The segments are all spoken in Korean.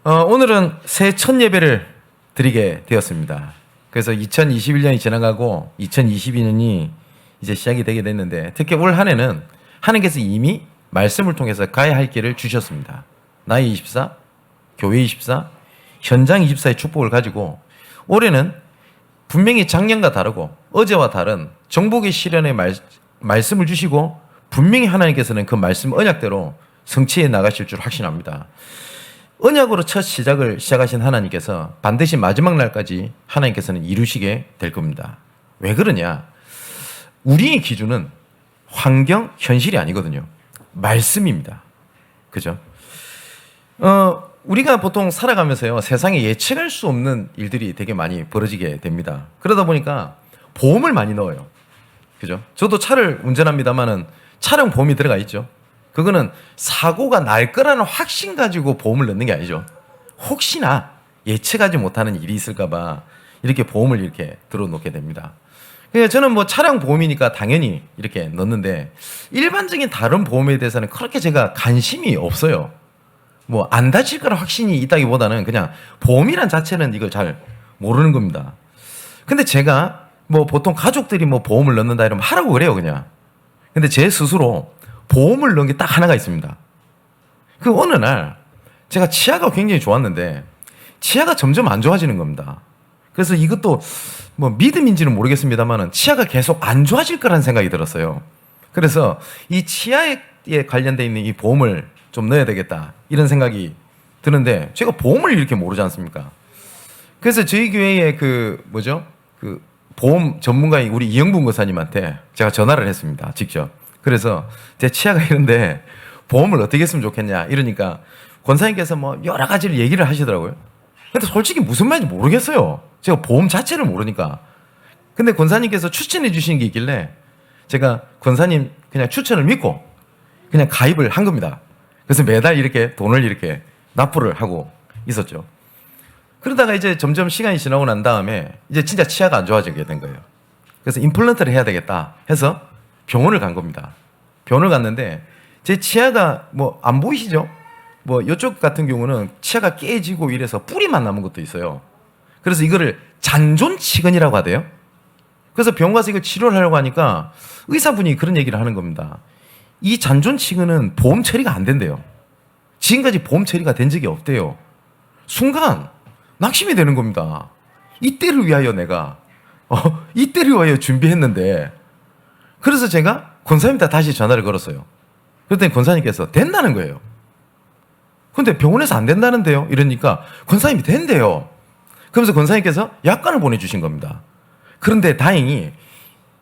오늘은 새해 첫 예배를 드리게 되었습니다. 그래서 2021년이 지나가고 2022년이 이제 시작이 되게 됐는데, 특히 올 한 해는 하나님께서 이미 말씀을 통해서 가야 할 길을 주셨습니다. 나의 24, 교회 24, 현장 24의 축복을 가지고 올해는 분명히 작년과 다르고 어제와 다른 정복의 시련의 말씀을 주시고, 분명히 하나님께서는 그 말씀 언약대로 성취해 나가실 줄 확신합니다. 언약으로 첫 시작하신 하나님께서 반드시 마지막 날까지 하나님께서는 이루시게 될 겁니다. 왜 그러냐? 우리의 기준은 환경, 현실이 아니거든요. 말씀입니다. 그죠? 우리가 보통 살아가면서요, 세상에 예측할 수 없는 일들이 되게 많이 벌어지게 됩니다. 그러다 보니까 보험을 많이 넣어요. 그죠? 저도 차를 운전합니다만은 차량 보험이 들어가 있죠. 그거는 사고가 날 거라는 확신 가지고 보험을 넣는 게 아니죠. 혹시나 예측하지 못하는 일이 있을까봐 이렇게 보험을 이렇게 들어놓게 됩니다. 그러니까 저는 뭐 차량 보험이니까 당연히 이렇게 넣는데, 일반적인 다른 보험에 대해서는 그렇게 제가 관심이 없어요. 뭐 안 다칠 거라 확신이 있다기보다는 그냥 보험이란 자체는 이걸 잘 모르는 겁니다. 근데 제가 뭐 보통 가족들이 뭐 보험을 넣는다 이러면 하라고 그래요, 그냥. 근데 제 스스로 보험을 넣은 게 딱 하나가 있습니다. 그 어느 날 제가 치아가 굉장히 좋았는데 치아가 점점 안 좋아지는 겁니다. 그래서 이것도 뭐 믿음인지는 모르겠습니다만은 치아가 계속 안 좋아질 거라는 생각이 들었어요. 그래서 이 치아에 관련돼 있는 이 보험을 좀 넣어야 되겠다 이런 생각이 드는데, 제가 보험을 이렇게 모르지 않습니까? 그래서 저희 교회에 그 보험 전문가인 우리 이영분 권사님한테 제가 전화를 했습니다, 직접. 그래서 제 치아가 이런데 보험을 어떻게 했으면 좋겠냐 이러니까 권사님께서 뭐 여러 가지를 얘기를 하시더라고요. 근데 솔직히 무슨 말인지 모르겠어요. 제가 보험 자체를 모르니까. 근데 권사님께서 추천해 주신 게 있길래 제가 권사님 그냥 추천을 믿고 그냥 가입을 한 겁니다. 그래서 매달 이렇게 돈을 이렇게 납부를 하고 있었죠. 그러다가 이제 점점 시간이 지나고 난 다음에 이제 진짜 치아가 안 좋아지게 된 거예요. 그래서 임플란트를 해야 되겠다 해서 병원을 간 겁니다. 병원을 갔는데 제 치아가 뭐 안 보이시죠? 뭐 이쪽 같은 경우는 치아가 깨지고 이래서 뿌리만 남은 것도 있어요. 그래서 이거를 잔존치근이라고 하대요. 그래서 병원 가서 이걸 치료를 하려고 하니까 의사분이 그런 얘기를 하는 겁니다. 이 잔존치근은 보험 처리가 안 된대요. 지금까지 보험 처리가 된 적이 없대요. 순간 낙심이 되는 겁니다. 이때를 위하여 내가 이때를 위하여 준비했는데. 그래서 제가 권사님한테 다시 전화를 걸었어요. 그랬더니 권사님께서 된다는 거예요. 근데 병원에서 안 된다는데요? 이러니까 권사님이 된대요. 그러면서 권사님께서 약관을 보내주신 겁니다. 그런데 다행히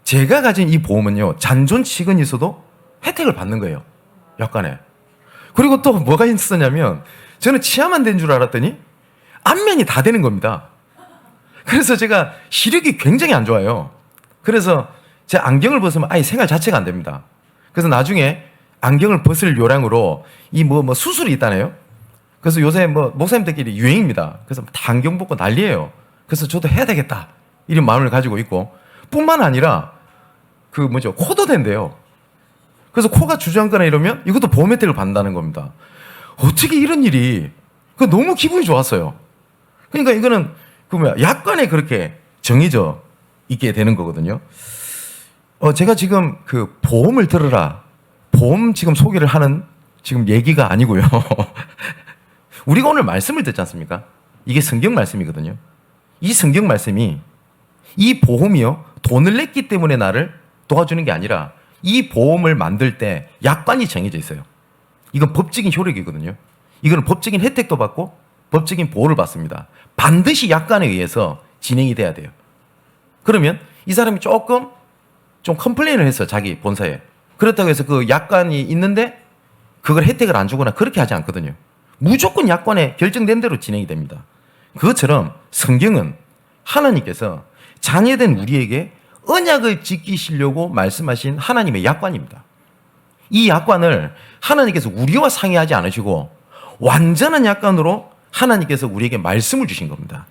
제가 가진 이 보험은요, 잔존치근이 있어도 혜택을 받는 거예요, 약관에. 그리고 또 뭐가 있었냐면, 저는 치아만 된 줄 알았더니 안면이 다 되는 겁니다. 그래서 제가 시력이 굉장히 안 좋아요. 그래서 제 안경을 벗으면 아예 생활 자체가 안 됩니다. 그래서 나중에 안경을 벗을 요량으로 이 뭐 수술이 있다네요. 그래서 요새 뭐 목사님들끼리 유행입니다. 그래서 다 안경 벗고 난리예요. 그래서 저도 해야 되겠다 이런 마음을 가지고 있고, 뿐만 아니라 코도 된대요. 그래서 코가 주저앉거나 이러면 이것도 보험 혜택을 받는다는 겁니다. 어떻게 이런 일이, 너무 기분이 좋았어요. 그러니까 이거는 약관에 그렇게 정해져 있게 되는 거거든요. 제가 지금 그 보험을 들으라, 보험 지금 소개를 하는 지금 얘기가 아니고요. 우리가 오늘 말씀을 듣지 않습니까? 이게 성경 말씀이거든요. 이 성경 말씀이, 이 보험이요, 돈을 냈기 때문에 나를 도와주는 게 아니라 이 보험을 만들 때 약관이 정해져 있어요. 이건 법적인 효력이거든요. 이거는 법적인 혜택도 받고 법적인 보호를 받습니다. 반드시 약관에 의해서 진행이 돼야 돼요. 그러면 이 사람이 좀 컴플레인을 했어요, 자기 본사에. 그렇다고 해서 그 약관이 있는데 그걸 혜택을 안 주거나 그렇게 하지 않거든요. 무조건 약관에 결정된 대로 진행이 됩니다. 그것처럼 성경은 하나님께서 자녀된 우리에게 언약을 지키시려고 말씀하신 하나님의 약관입니다. 이 약관을 하나님께서 우리와 상의하지 않으시고 완전한 약관으로 하나님께서 우리에게 말씀을 주신 겁니다.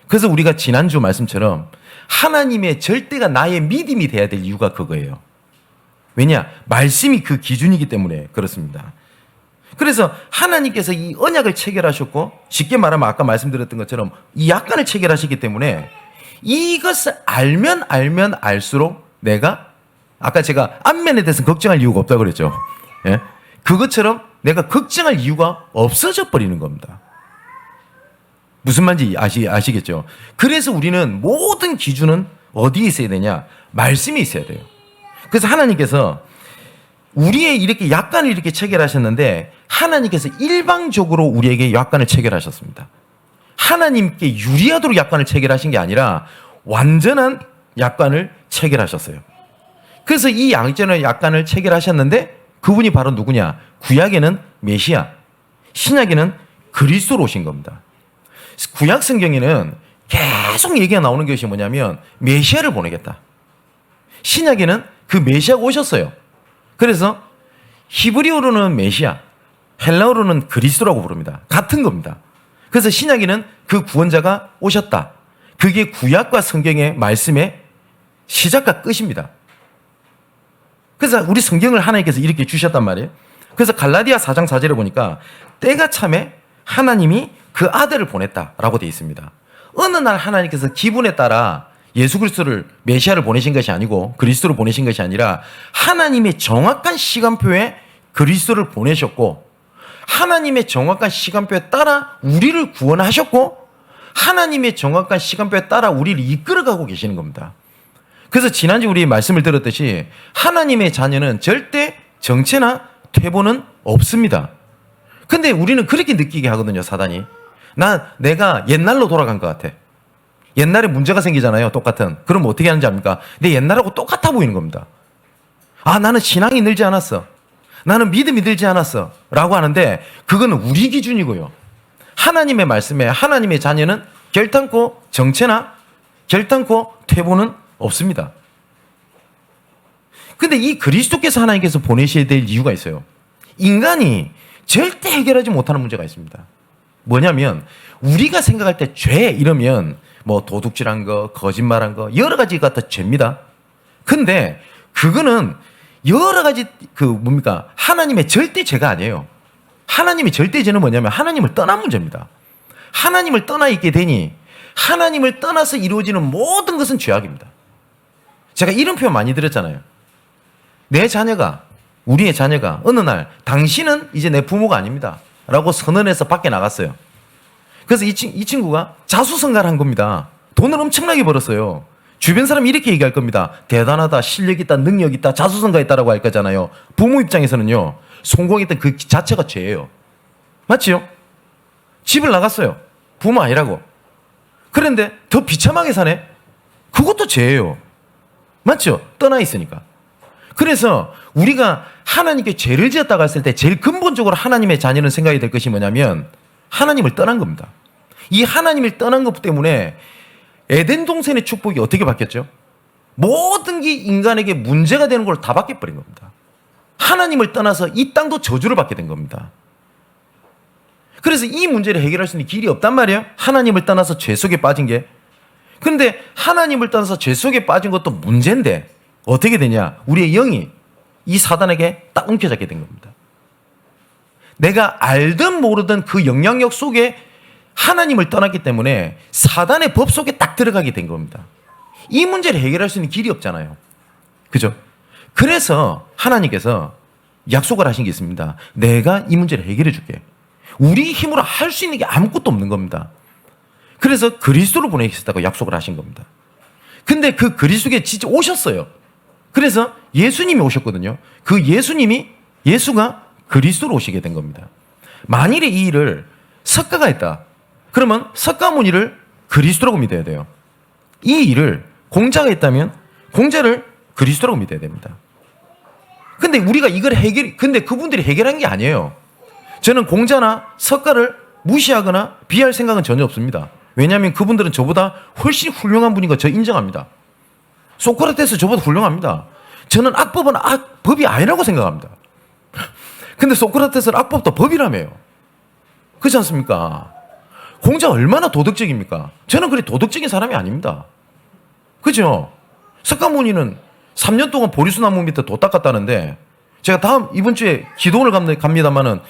그래서 우리가 지난주 말씀처럼 하나님의 절대가 나의 믿음이 돼야 될 이유가 그거예요. 왜냐? 말씀이 그 기준이기 때문에 그렇습니다. 그래서 하나님께서 이 언약을 체결하셨고, 쉽게 말하면 아까 말씀드렸던 것처럼 이 약관을 체결하셨기 때문에 이것을 알면 알수록 내가, 아까 제가 안면에 대해서 걱정할 이유가 없다고 그랬죠. 예? 그것처럼 내가 걱정할 이유가 없어져 버리는 겁니다. 무슨 말인지 아시겠죠? 그래서 우리는 모든 기준은 어디에 있어야 되냐? 말씀이 있어야 돼요. 그래서 하나님께서 우리의 이렇게 약관을 이렇게 체결하셨는데, 하나님께서 일방적으로 우리에게 약관을 체결하셨습니다. 하나님께 유리하도록 약관을 체결하신 게 아니라 완전한 약관을 체결하셨어요. 그래서 이 양전의 약관을 체결하셨는데, 그분이 바로 누구냐? 구약에는 메시아, 신약에는 그리스도로 오신 겁니다. 구약 성경에는 계속 얘기가 나오는 것이 뭐냐면 메시아를 보내겠다. 신약에는 그 메시아가 오셨어요. 그래서 히브리어로는 메시아, 헬라어로는 그리스도라고 부릅니다. 같은 겁니다. 그래서 신약에는 그 구원자가 오셨다. 그게 구약과 성경의 말씀의 시작과 끝입니다. 그래서 우리 성경을 하나님께서 이렇게 주셨단 말이에요. 그래서 갈라디아 4장 4절에 보니까 때가 참에 하나님이 그 아들을 보냈다라고 되어 있습니다. 어느 날 하나님께서 기분에 따라 예수 그리스도를, 메시아를 보내신 것이 아니고 그리스도를 보내신 것이 아니라 하나님의 정확한 시간표에 그리스도를 보내셨고, 하나님의 정확한 시간표에 따라 우리를 구원하셨고, 하나님의 정확한 시간표에 따라 우리를 이끌어가고 계시는 겁니다. 그래서 지난주 우리 말씀을 들었듯이 하나님의 자녀는 절대 정체나 퇴보는 없습니다. 근데 우리는 그렇게 느끼게 하거든요, 사단이. 내가 옛날로 돌아간 것 같아. 옛날에 문제가 생기잖아요, 똑같은. 그럼 어떻게 하는지 압니까? 내 옛날하고 똑같아 보이는 겁니다. 아, 나는 신앙이 늘지 않았어. 나는 믿음이 늘지 않았어. 라고 하는데 그건 우리 기준이고요. 하나님의 말씀에 하나님의 자녀는 결단코 정체나 결단코 퇴보는 없습니다. 근데 이 그리스도께서 하나님께서 보내셔야 될 이유가 있어요. 인간이 절대 해결하지 못하는 문제가 있습니다. 뭐냐면 우리가 생각할 때 죄 이러면 뭐 도둑질한 거, 거짓말한 거 여러 가지가 다 죄입니다. 근데 그거는 여러 가지 하나님의 절대 죄가 아니에요. 하나님의 절대 죄는 뭐냐면 하나님을 떠난 문제입니다. 하나님을 떠나 있게 되니 하나님을 떠나서 이루어지는 모든 것은 죄악입니다. 제가 이런 표현 많이 들었잖아요. 우리의 자녀가 어느 날 당신은 이제 내 부모가 아닙니다 라고 선언해서 밖에 나갔어요. 그래서 이 친구가 자수성가를 한 겁니다. 돈을 엄청나게 벌었어요. 주변 사람이 이렇게 얘기할 겁니다. 대단하다, 실력 있다, 능력 있다, 자수성가했다라고 할 거잖아요. 부모 입장에서는요, 성공했던 그 자체가 죄예요. 맞지요? 집을 나갔어요. 부모 아니라고. 그런데 더 비참하게 사네? 그것도 죄예요. 맞죠? 떠나 있으니까. 그래서 우리가 하나님께 죄를 지었다고 했을 때 제일 근본적으로 하나님의 자녀는 생각이 될 것이 뭐냐면 하나님을 떠난 겁니다. 이 하나님을 떠난 것 때문에 에덴 동산의 축복이 어떻게 바뀌었죠? 모든 게 인간에게 문제가 되는 걸 다 바뀌어버린 겁니다. 하나님을 떠나서 이 땅도 저주를 받게 된 겁니다. 그래서 이 문제를 해결할 수 있는 길이 없단 말이에요. 하나님을 떠나서 죄 속에 빠진 게. 근데 하나님을 떠나서 죄 속에 빠진 것도 문제인데 어떻게 되냐? 우리의 영이 이 사단에게 딱 움켜잡게 된 겁니다. 내가 알든 모르든 그 영향력 속에 하나님을 떠났기 때문에 사단의 법 속에 딱 들어가게 된 겁니다. 이 문제를 해결할 수 있는 길이 없잖아요. 그죠? 그래서 하나님께서 약속을 하신 게 있습니다. 내가 이 문제를 해결해 줄게. 우리 힘으로 할 수 있는 게 아무것도 없는 겁니다. 그래서 그리스도를 보내겠다고 약속을 하신 겁니다. 근데 그 그리스도께 진짜 오셨어요. 그래서 예수님이 오셨거든요. 그 예수가 그리스도로 오시게 된 겁니다. 만일에 이 일을 석가가 했다. 그러면 석가모니를 그리스도라고 믿어야 돼요. 이 일을 공자가 했다면 공자를 그리스도라고 믿어야 됩니다. 근데 우리가 근데 그분들이 해결한 게 아니에요. 저는 공자나 석가를 무시하거나 비할 생각은 전혀 없습니다. 왜냐하면 그분들은 저보다 훨씬 훌륭한 분인 거 저 인정합니다. 소크라테스 저보다 훌륭합니다. 저는 악법은 법이 아니라고 생각합니다. 근데 소크라테스는 악법도 법이라며요. 그렇지 않습니까? 공자 얼마나 도덕적입니까? 저는 그리 도덕적인 사람이 아닙니다. 그죠? 석가모니는 3년 동안 보리수나무 밑에 도 닦았다는데 제가 이번 주에 기도원을 갑니다만은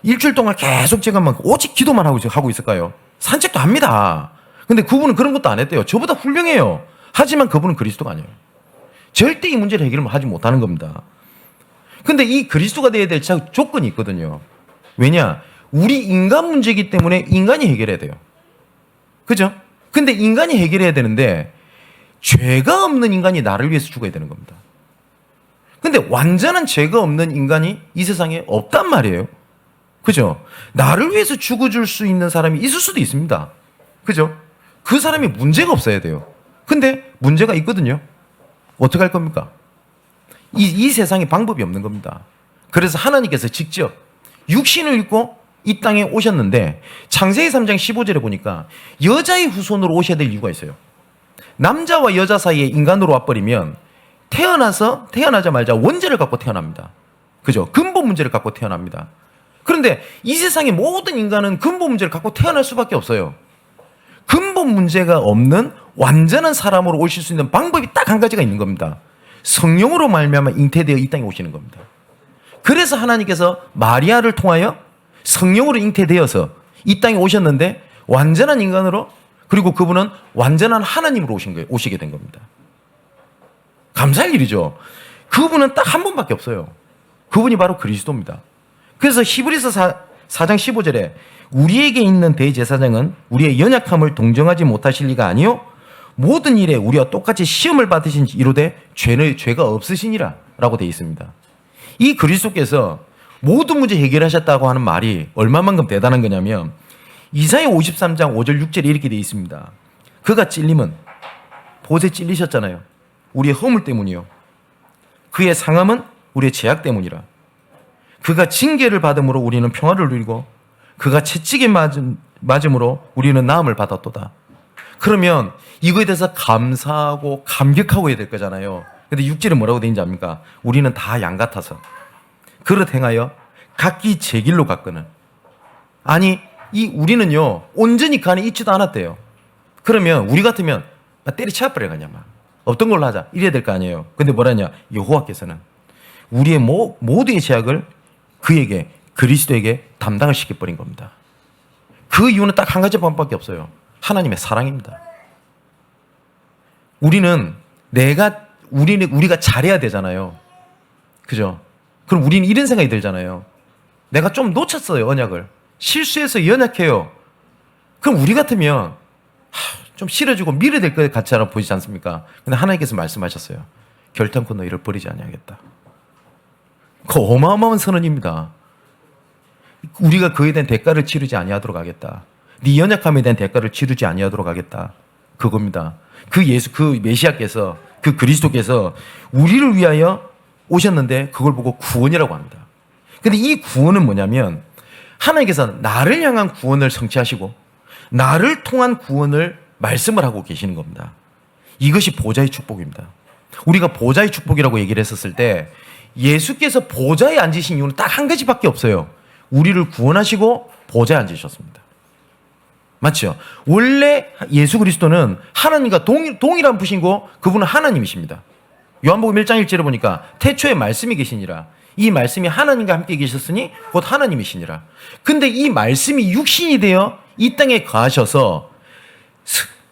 일주일 동안 계속 제가 막 오직 기도만 하고 있을까요? 산책도 합니다. 근데 그분은 그런 것도 안 했대요. 저보다 훌륭해요. 하지만 그분은 그리스도가 아니에요. 절대 이 문제를 해결을 하지 못하는 겁니다. 근데 이 그리스도가 되어야 될 조건이 있거든요. 왜냐? 우리 인간 문제이기 때문에 인간이 해결해야 돼요. 그죠? 근데 인간이 해결해야 되는데 죄가 없는 인간이 나를 위해서 죽어야 되는 겁니다. 근데 완전한 죄가 없는 인간이 이 세상에 없단 말이에요. 그죠? 나를 위해서 죽어줄 수 있는 사람이 있을 수도 있습니다. 그죠? 그 사람이 문제가 없어야 돼요. 근데 문제가 있거든요. 어떻게 할 겁니까? 이 세상에 방법이 없는 겁니다. 그래서 하나님께서 직접 육신을 입고 이 땅에 오셨는데 창세기 3장 15절에 보니까 여자의 후손으로 오셔야 될 이유가 있어요. 남자와 여자 사이에 인간으로 와버리면 태어나자마자 원죄를 갖고 태어납니다. 그죠? 근본 문제를 갖고 태어납니다. 그런데 이 세상의 모든 인간은 근본 문제를 갖고 태어날 수밖에 없어요. 근본 문제가 없는 완전한 사람으로 오실 수 있는 방법이 딱 한 가지가 있는 겁니다. 성령으로 말미암아 잉태되어 이 땅에 오시는 겁니다. 그래서 하나님께서 마리아를 통하여 성령으로 잉태되어서 이 땅에 오셨는데 완전한 인간으로 그리고 그분은 완전한 하나님으로 오시게 된 겁니다. 감사할 일이죠. 그분은 딱 한 분밖에 없어요. 그분이 바로 그리스도입니다. 그래서 히브리서 4장 15절에 우리에게 있는 대제사장은 우리의 연약함을 동정하지 못하실 리가 아니요 모든 일에 우리와 똑같이 시험을 받으신 이로되 죄가 없으시니라 라고 되어 있습니다. 이 그리스도께서 모든 문제 해결하셨다고 하는 말이 얼마만큼 대단한 거냐면 이사야 53장 5절 6절에 이렇게 되어 있습니다. 그가 찔림은 보세 찔리셨잖아요. 우리의 허물 때문이요. 그의 상함은 우리의 죄악 때문이라. 그가 징계를 받음으로 우리는 평화를 누리고 그가 채찍에 맞음으로 우리는 나음을 받았도다. 그러면 이거에 대해서 감사하고 감격하고 해야 될 거잖아요. 근데 6절에 뭐라고 되어 있는지 압니까? 우리는 다 양 같아서 그릇 행하여 각기 제 길로 갔거늘. 아니 우리는요 온전히 그 안에 있지도 않았대요. 그러면 우리 같으면 때리쳐버려 그냥 막 어떤 걸로 하자 이래야 될 거 아니에요. 근데 뭐라냐? 여호와께서는 우리의 모두의 죄악을 그에게 그리스도에게 담당을 시켜버린 겁니다. 그 이유는 딱 한 가지 방법밖에 없어요. 하나님의 사랑입니다. 우리가 잘해야 되잖아요. 그죠? 그럼 우리는 이런 생각이 들잖아요. 내가 좀 놓쳤어요, 언약을. 실수해서 연약해요. 그럼 우리 같으면 좀 싫어지고 밀어야 될 것 같지 않아 보이지 않습니까? 근데 하나님께서 말씀하셨어요. 결단코 너희를 버리지 아니하겠다. 그 어마어마한 선언입니다. 우리가 그에 대한 대가를 치르지 아니하도록 하겠다. 네 연약함에 대한 대가를 치르지 아니하도록 하겠다. 그겁니다. 그 메시아께서 그 그리스도께서 우리를 위하여 오셨는데 그걸 보고 구원이라고 합니다. 근데 이 구원은 뭐냐면 하나님께서 나를 향한 구원을 성취하시고 나를 통한 구원을 말씀을 하고 계시는 겁니다. 이것이 보좌의 축복입니다. 우리가 보좌의 축복이라고 얘기를 했었을 때 예수께서 보좌에 앉으신 이유는 딱 한 가지밖에 없어요. 우리를 구원하시고 보좌에 앉으셨습니다. 맞죠? 원래 예수 그리스도는 하나님과 동일한 분이고 그분은 하나님이십니다. 요한복음 1장 1절에 보니까 태초에 말씀이 계시니라. 이 말씀이 하나님과 함께 계셨으니 곧 하나님이시니라. 근데 이 말씀이 육신이 되어 이 땅에 거하셔서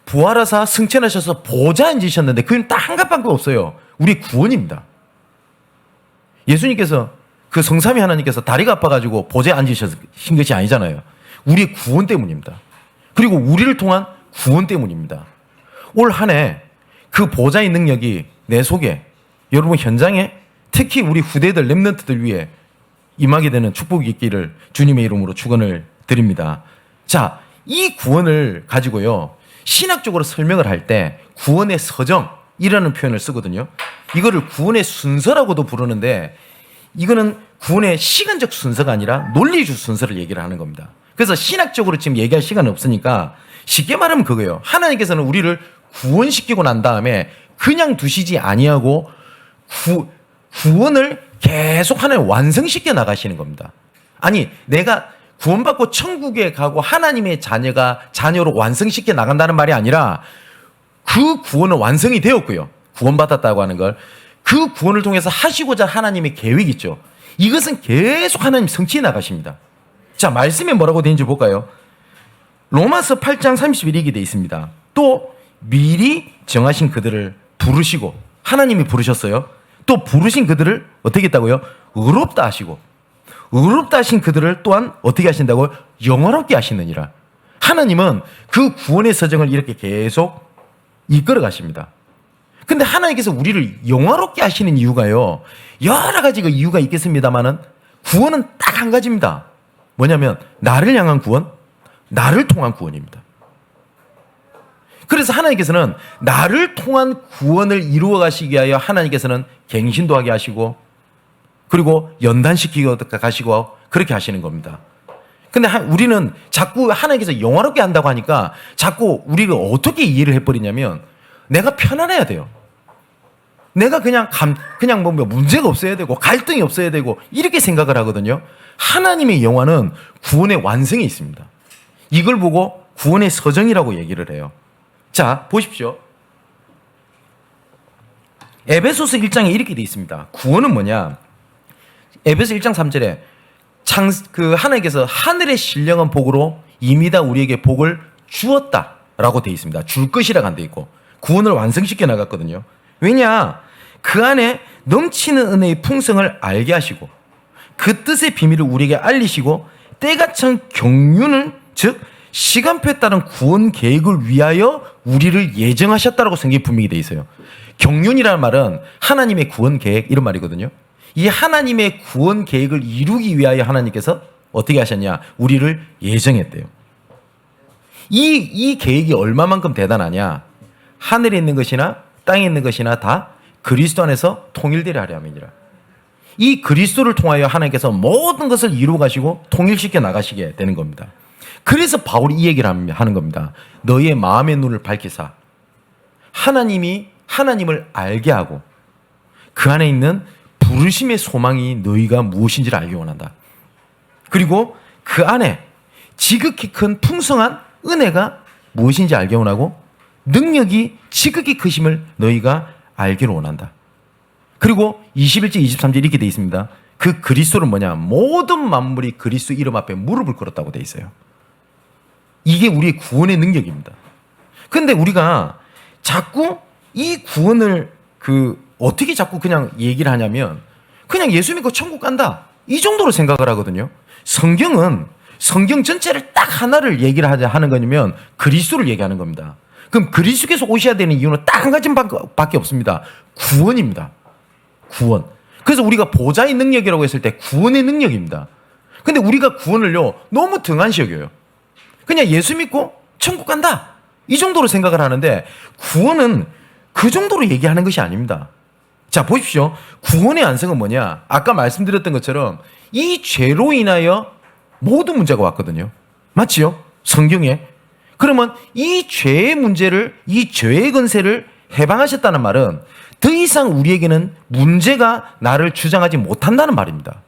부활하사 승천하셔서 보좌에 앉으셨는데 그건 딱 한 가지밖에 없어요. 우리 구원입니다. 예수님께서 그 성삼위 하나님께서 다리가 아파가지고 보좌에 앉으신 것이 아니잖아요. 우리의 구원 때문입니다. 그리고 우리를 통한 구원 때문입니다. 올 한 해 그 보좌의 능력이 내 속에 여러분 현장에 특히 우리 후대들 렘넌트들 위해 임하게 되는 축복이 있기를 주님의 이름으로 축원을 드립니다. 자, 이 구원을 가지고요 신학적으로 설명을 할 때 구원의 서정이라는 표현을 쓰거든요. 이거를 구원의 순서라고도 부르는데 이거는 구원의 시간적 순서가 아니라 논리적 순서를 얘기를 하는 겁니다. 그래서 신학적으로 지금 얘기할 시간은 없으니까 쉽게 말하면 그거예요. 하나님께서는 우리를 구원시키고 난 다음에 그냥 두시지 아니하고 구원을 계속 하나님 완성시켜 나가시는 겁니다. 아니 내가 구원받고 천국에 가고 하나님의 자녀로 완성시켜 나간다는 말이 아니라 그 구원은 완성이 되었고요. 구원받았다고 하는 걸 그 구원을 통해서 하시고자 하나님의 계획이 있죠. 이것은 계속 하나님 성취해 나가십니다. 자, 말씀에 뭐라고 되는지 볼까요? 로마서 8장 31일이 되어 있습니다. 또 미리 정하신 그들을 부르시고, 하나님이 부르셨어요. 또 부르신 그들을 어떻게 했다고요? 의롭다 하시고, 의롭다 하신 그들을 또한 어떻게 하신다고요? 영화롭게 하시느니라. 하나님은 그 구원의 서정을 이렇게 계속 이끌어 가십니다. 근데 하나님께서 우리를 영화롭게 하시는 이유가요, 여러 가지가 이유가 있겠습니다만은 구원은 딱 한 가지입니다. 뭐냐면 나를 향한 구원, 나를 통한 구원입니다. 그래서 하나님께서는 나를 통한 구원을 이루어 가시기 위하여 하나님께서는 갱신도 하게 하시고, 그리고 연단시키고 가시고 그렇게 하시는 겁니다. 근데 우리는 자꾸 하나님께서 영화롭게 한다고 하니까 자꾸 우리가 어떻게 이해를 해버리냐면, 내가 편안해야 돼요. 내가 그냥 뭐 문제가 없어야 되고 갈등이 없어야 되고 이렇게 생각을 하거든요. 하나님의 영화는 구원의 완성에 있습니다. 이걸 보고 구원의 서정이라고 얘기를 해요. 자, 보십시오. 에베소서 1장에 이렇게 되어 있습니다. 구원은 뭐냐? 에베소 1장 3절에 하나님께서 하늘의 신령한 복으로 이미 다 우리에게 복을 주었다라고 되어 있습니다. 줄 것이라고 안 되어 있고, 구원을 완성시켜 나갔거든요. 왜냐? 그 안에 넘치는 은혜의 풍성을 알게 하시고 그 뜻의 비밀을 우리에게 알리시고 때가 찬 경륜을, 즉 시간표에 따른 구원 계획을 위하여 우리를 예정하셨다라고 성경에 분명히 되어 있어요. 경륜이라는 말은 하나님의 구원 계획, 이런 말이거든요. 이 하나님의 구원 계획을 이루기 위하여 하나님께서 어떻게 하셨냐? 우리를 예정했대요. 이 계획이 얼마만큼 대단하냐? 하늘에 있는 것이나 땅에 있는 것이나 다 그리스도 안에서 통일되려 하려 함이니라. 이 그리스도를 통하여 하나님께서 모든 것을 이루어 가시고 통일시켜 나가시게 되는 겁니다. 그래서 바울이 이 얘기를 하는 겁니다. 너희의 마음의 눈을 밝히사 하나님이 하나님을 알게 하고 그 안에 있는 부르심의 소망이 너희가 무엇인지를 알기 원한다. 그리고 그 안에 지극히 큰 풍성한 은혜가 무엇인지 알기 원하고 능력이 지극히 크심을 너희가 알기를 원한다. 그리고 21절 23절 이렇게 되어 있습니다. 그 그리스도는 뭐냐? 모든 만물이 그리스도 이름 앞에 무릎을 꿇었다고 되어 있어요. 이게 우리의 구원의 능력입니다. 그런데 우리가 자꾸 이 구원을 어떻게 자꾸 그냥 얘기를 하냐면, 그냥 예수 믿고 천국 간다, 이 정도로 생각을 하거든요. 성경 전체를 딱 하나를 얘기를 하는 거냐면 그리스도를 얘기하는 겁니다. 그럼 그리스도께서 오셔야 되는 이유는 딱 한 가지밖에 없습니다. 구원입니다. 구원. 그래서 우리가 보좌의 능력이라고 했을 때 구원의 능력입니다. 근데 우리가 구원을요, 너무 등한시 여겨요. 그냥 예수 믿고 천국 간다, 이 정도로 생각을 하는데 구원은 그 정도로 얘기하는 것이 아닙니다. 자, 보십시오. 구원의 안성은 뭐냐? 아까 말씀드렸던 것처럼 이 죄로 인하여 모든 문제가 왔거든요. 맞지요? 성경에. 그러면 이 죄의 문제를, 이 죄의 근세를 해방하셨다는 말은 더 이상 우리에게는 문제가 나를 주장하지 못한다는 말입니다.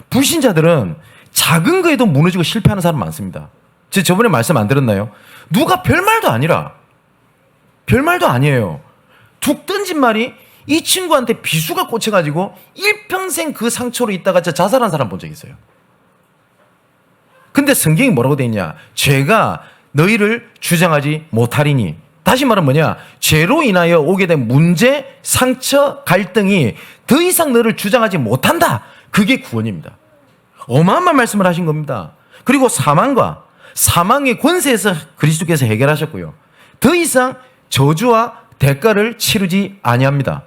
불신자들은 작은 거에도 무너지고 실패하는 사람 많습니다. 제가 저번에 말씀 안 들었나요? 누가 별말도 아니라, 별말도 아니에요, 툭 던진 말이 이 친구한테 비수가 꽂혀가지고 일평생 그 상처로 있다가 자살한 사람 본 적 있어요. 근데 성경이 뭐라고 되어 있냐? 죄가 너희를 주장하지 못하리니. 다시 말하면 뭐냐? 죄로 인하여 오게 된 문제, 상처, 갈등이 더 이상 너를 주장하지 못한다. 그게 구원입니다. 어마어마한 말씀을 하신 겁니다. 그리고 사망의 권세에서 그리스도께서 해결하셨고요. 더 이상 저주와 대가를 치르지 아니합니다.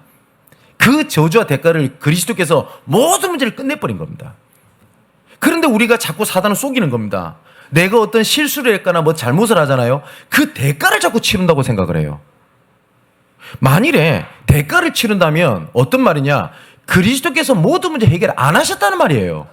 그 저주와 대가를 그리스도께서 모든 문제를 끝내버린 겁니다. 그런데 우리가 자꾸 사단을 속이는 겁니다. 내가 어떤 실수를 했거나 뭐 잘못을 하잖아요. 그 대가를 자꾸 치른다고 생각을 해요. 만일에 대가를 치른다면 어떤 말이냐? 그리스도께서 모든 문제 해결 안 하셨다는 말이에요.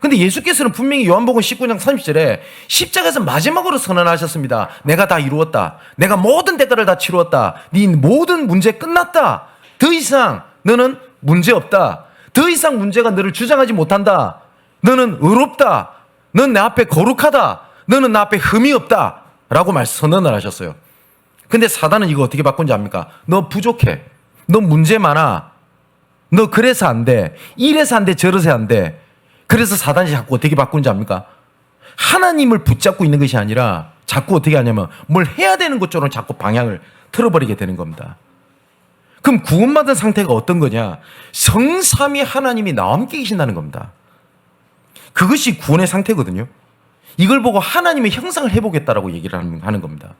근데 예수께서는 분명히 요한복음 19장 30절에 십자가에서 마지막으로 선언하셨습니다. 내가 다 이루었다. 내가 모든 대가를 다 치루었다. 네 모든 문제 끝났다. 더 이상 너는 문제 없다. 더 이상 문제가 너를 주장하지 못한다. 너는 의롭다. 넌 내 앞에 거룩하다. 너는 나 앞에 흠이 없다. 라고 선언을 하셨어요. 근데 사단은 이거 어떻게 바꾼지 압니까? 너 부족해. 너 문제 많아. 너 그래서 안 돼. 이래서 안 돼. 저래서 안 돼. 그래서 사단이 자꾸 어떻게 바꾸는지 압니까? 하나님을 붙잡고 있는 것이 아니라 자꾸 어떻게 하냐면 뭘 해야 되는 것처럼 자꾸 방향을 틀어버리게 되는 겁니다. 그럼 구원받은 상태가 어떤 거냐? 성삼위 하나님이 나와 함께 계신다는 겁니다. 그것이 구원의 상태거든요. 이걸 보고 하나님의 형상을 해보겠다라고 얘기를 하는 겁니다.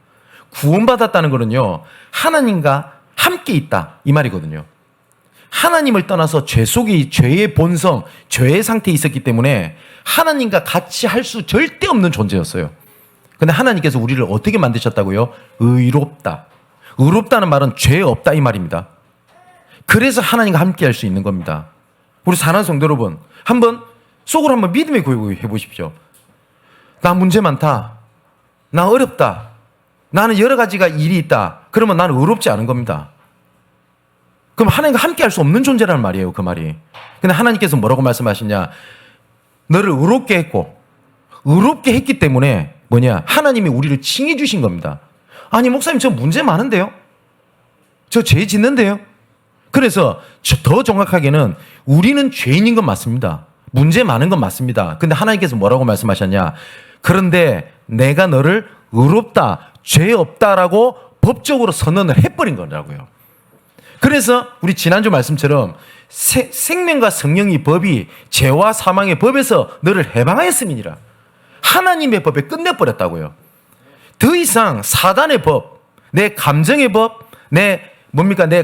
구원받았다는 거는요, 하나님과 함께 있다 이 말이거든요. 하나님을 떠나서 죄 속에 죄의 본성, 죄의 상태에 있었기 때문에 하나님과 같이 할 수 절대 없는 존재였어요. 근데 하나님께서 우리를 어떻게 만드셨다고요? 의롭다. 의롭다는 말은 죄 없다 이 말입니다. 그래서 하나님과 함께 할 수 있는 겁니다. 우리 사랑하는 성도 여러분, 한번 속으로 한번 믿음의 고백을 해보십시오. 나 문제 많다. 나 어렵다. 나는 여러 가지가 일이 있다. 그러면 나는 의롭지 않은 겁니다. 그럼 하나님과 함께 할 수 없는 존재라는 말이에요, 그 말이. 근데 하나님께서 뭐라고 말씀하시냐? 너를 의롭게 했고, 의롭게 했기 때문에 뭐냐? 하나님이 우리를 칭해 주신 겁니다. 아니, 목사님, 저 문제 많은데요? 저 죄 짓는데요? 그래서 더 정확하게는 우리는 죄인인 건 맞습니다. 문제 많은 건 맞습니다. 근데 하나님께서 뭐라고 말씀하셨냐? 그런데 내가 너를 의롭다, 죄 없다라고 법적으로 선언을 해버린 거라고요. 그래서 우리 지난주 말씀처럼 생명과 성령의 법이 죄와 사망의 법에서 너를 해방하였음이니라. 하나님의 법에 끝내버렸다고요. 더 이상 사단의 법, 내 감정의 법, 내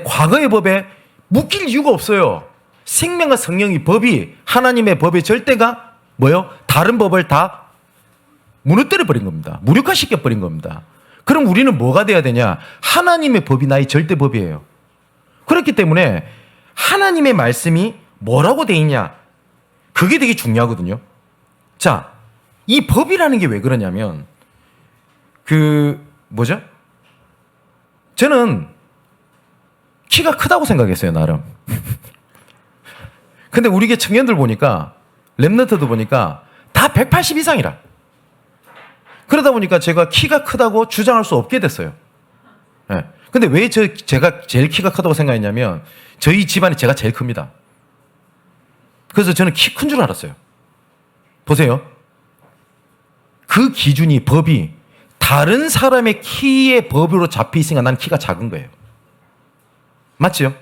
과거의 법에 묶일 이유가 없어요. 생명과 성령의 법이 하나님의 법의 절대가 뭐요? 다른 법을 다 무너뜨려 버린 겁니다. 무력화시켜 버린 겁니다. 그럼 우리는 뭐가 돼야 되냐? 하나님의 법이 나의 절대 법이에요. 그렇기 때문에 하나님의 말씀이 뭐라고 돼 있냐? 그게 되게 중요하거든요. 자, 이 법이라는 게 왜 그러냐면 저는 키가 크다고 생각했어요, 나름. 근데 우리 게 청년들 보니까, 랩런트도 보니까 다 180 이상이라. 그러다 보니까 제가 키가 크다고 주장할 수 없게 됐어요. 네. 근데 왜 제가 제일 키가 크다고 생각했냐면, 저희 집안에 제가 제일 큽니다. 그래서 저는 키 큰 줄 알았어요. 보세요. 그 기준이, 법이 다른 사람의 키의 법으로 잡혀 있으니까 나는 키가 작은 거예요. 맞지요?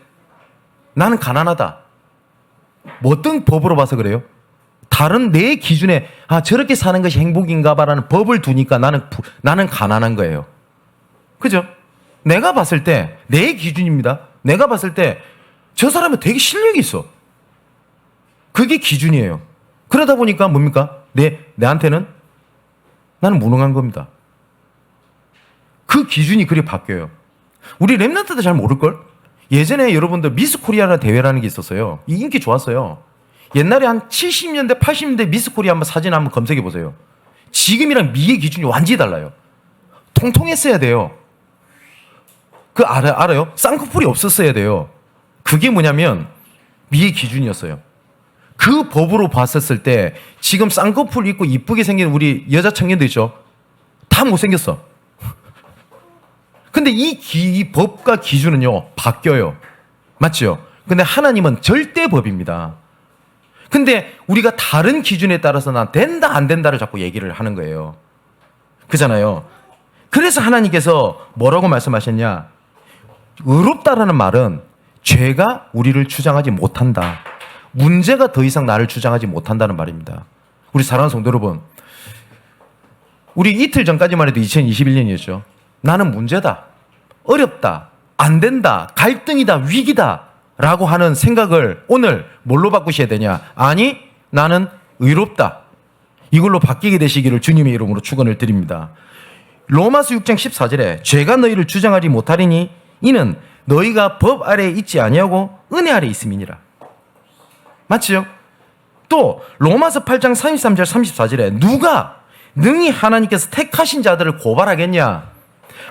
나는 가난하다. 뭐 어떤 법으로 봐서 그래요? 다른 내 기준에 저렇게 사는 것이 행복인가 봐라는 법을 두니까 나는 가난한 거예요. 그죠? 내가 봤을 때 내 기준입니다. 내가 봤을 때 저 사람은 되게 실력이 있어. 그게 기준이에요. 그러다 보니까 뭡니까? 내한테는 나는 무능한 겁니다. 그 기준이 그리 바뀌어요. 우리 랩런트도 잘 모를걸? 예전에 여러분들 미스 코리아라는 대회라는 게 있었어요. 이 인기 좋았어요. 옛날에 한 70년대, 80년대 미스 코리아 한번 사진 한번 검색해 보세요. 지금이랑 미의 기준이 완전히 달라요. 통통했어야 돼요. 알아요? 쌍꺼풀이 없었어야 돼요. 그게 뭐냐면 미의 기준이었어요. 그 법으로 봤었을 때 지금 쌍꺼풀 있고 이쁘게 생긴 우리 여자 청년들 있죠? 다 못생겼어. 근데 이 법과 기준은요, 바뀌어요. 맞죠? 근데 하나님은 절대 법입니다. 근데 우리가 다른 기준에 따라서 난 된다, 안 된다를 자꾸 얘기를 하는 거예요. 그잖아요. 그래서 하나님께서 뭐라고 말씀하셨냐? 의롭다라는 말은 죄가 우리를 주장하지 못한다. 문제가 더 이상 나를 주장하지 못한다는 말입니다. 우리 사랑하는 성도 여러분, 우리 이틀 전까지만 해도 2021년이었죠. 나는 문제다, 어렵다, 안 된다, 갈등이다, 위기다 라고 하는 생각을 오늘 뭘로 바꾸셔야 되냐? 아니, 나는 의롭다. 이걸로 바뀌게 되시기를 주님의 이름으로 축원을 드립니다. 로마서 6장 14절에 죄가 너희를 주장하지 못하리니 이는 너희가 법 아래에 있지 아니하고 은혜 아래에 있음이니라. 맞지요? 또 로마서 8장 33절 34절에 누가 능히 하나님께서 택하신 자들을 고발하겠냐?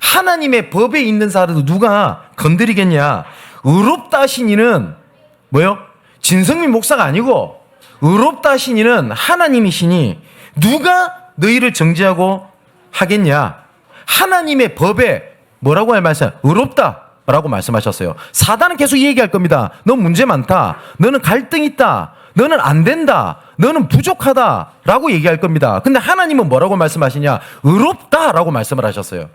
하나님의 법에 있는 자들도 누가 건드리겠냐? 의롭다 하신 이는 뭐요? 진성민 목사가 아니고 의롭다 하신 이는 하나님이시니 누가 너희를 정죄하고 하겠냐? 하나님의 법에 뭐라고 할 말씀? 의롭다. 라고 말씀하셨어요. 사단은 계속 얘기할 겁니다. 너 문제 많다. 너는 갈등 있다. 너는 안 된다. 너는 부족하다. 라고 얘기할 겁니다. 근데 하나님은 뭐라고 말씀하시냐? 의롭다. 라고 말씀을 하셨어요.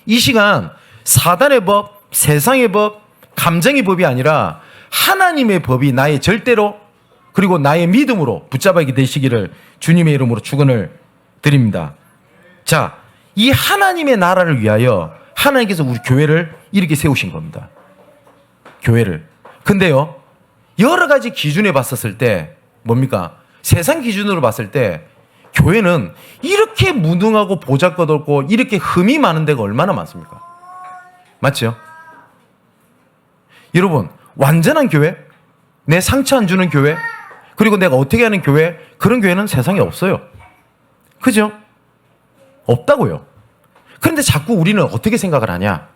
이 시간 사단의 법, 세상의 법, 감정의 법이 아니라 하나님의 법이 나의 절대로 그리고 나의 믿음으로 붙잡아게 되시기를 주님의 이름으로 축원을 드립니다. 자, 이 하나님의 나라를 위하여 하나님께서 우리 교회를 이렇게 세우신 겁니다. 교회를. 근데요, 여러 가지 기준에 봤었을 때 뭡니까? 세상 기준으로 봤을 때 교회는 이렇게 무능하고 보잘것없고 이렇게 흠이 많은 데가 얼마나 많습니까? 맞죠? 여러분, 완전한 교회, 내 상처 안 주는 교회, 그리고 내가 어떻게 하는 교회, 그런 교회는 세상에 없어요. 그죠? 없다고요. 그런데 자꾸 우리는 어떻게 생각을 하냐?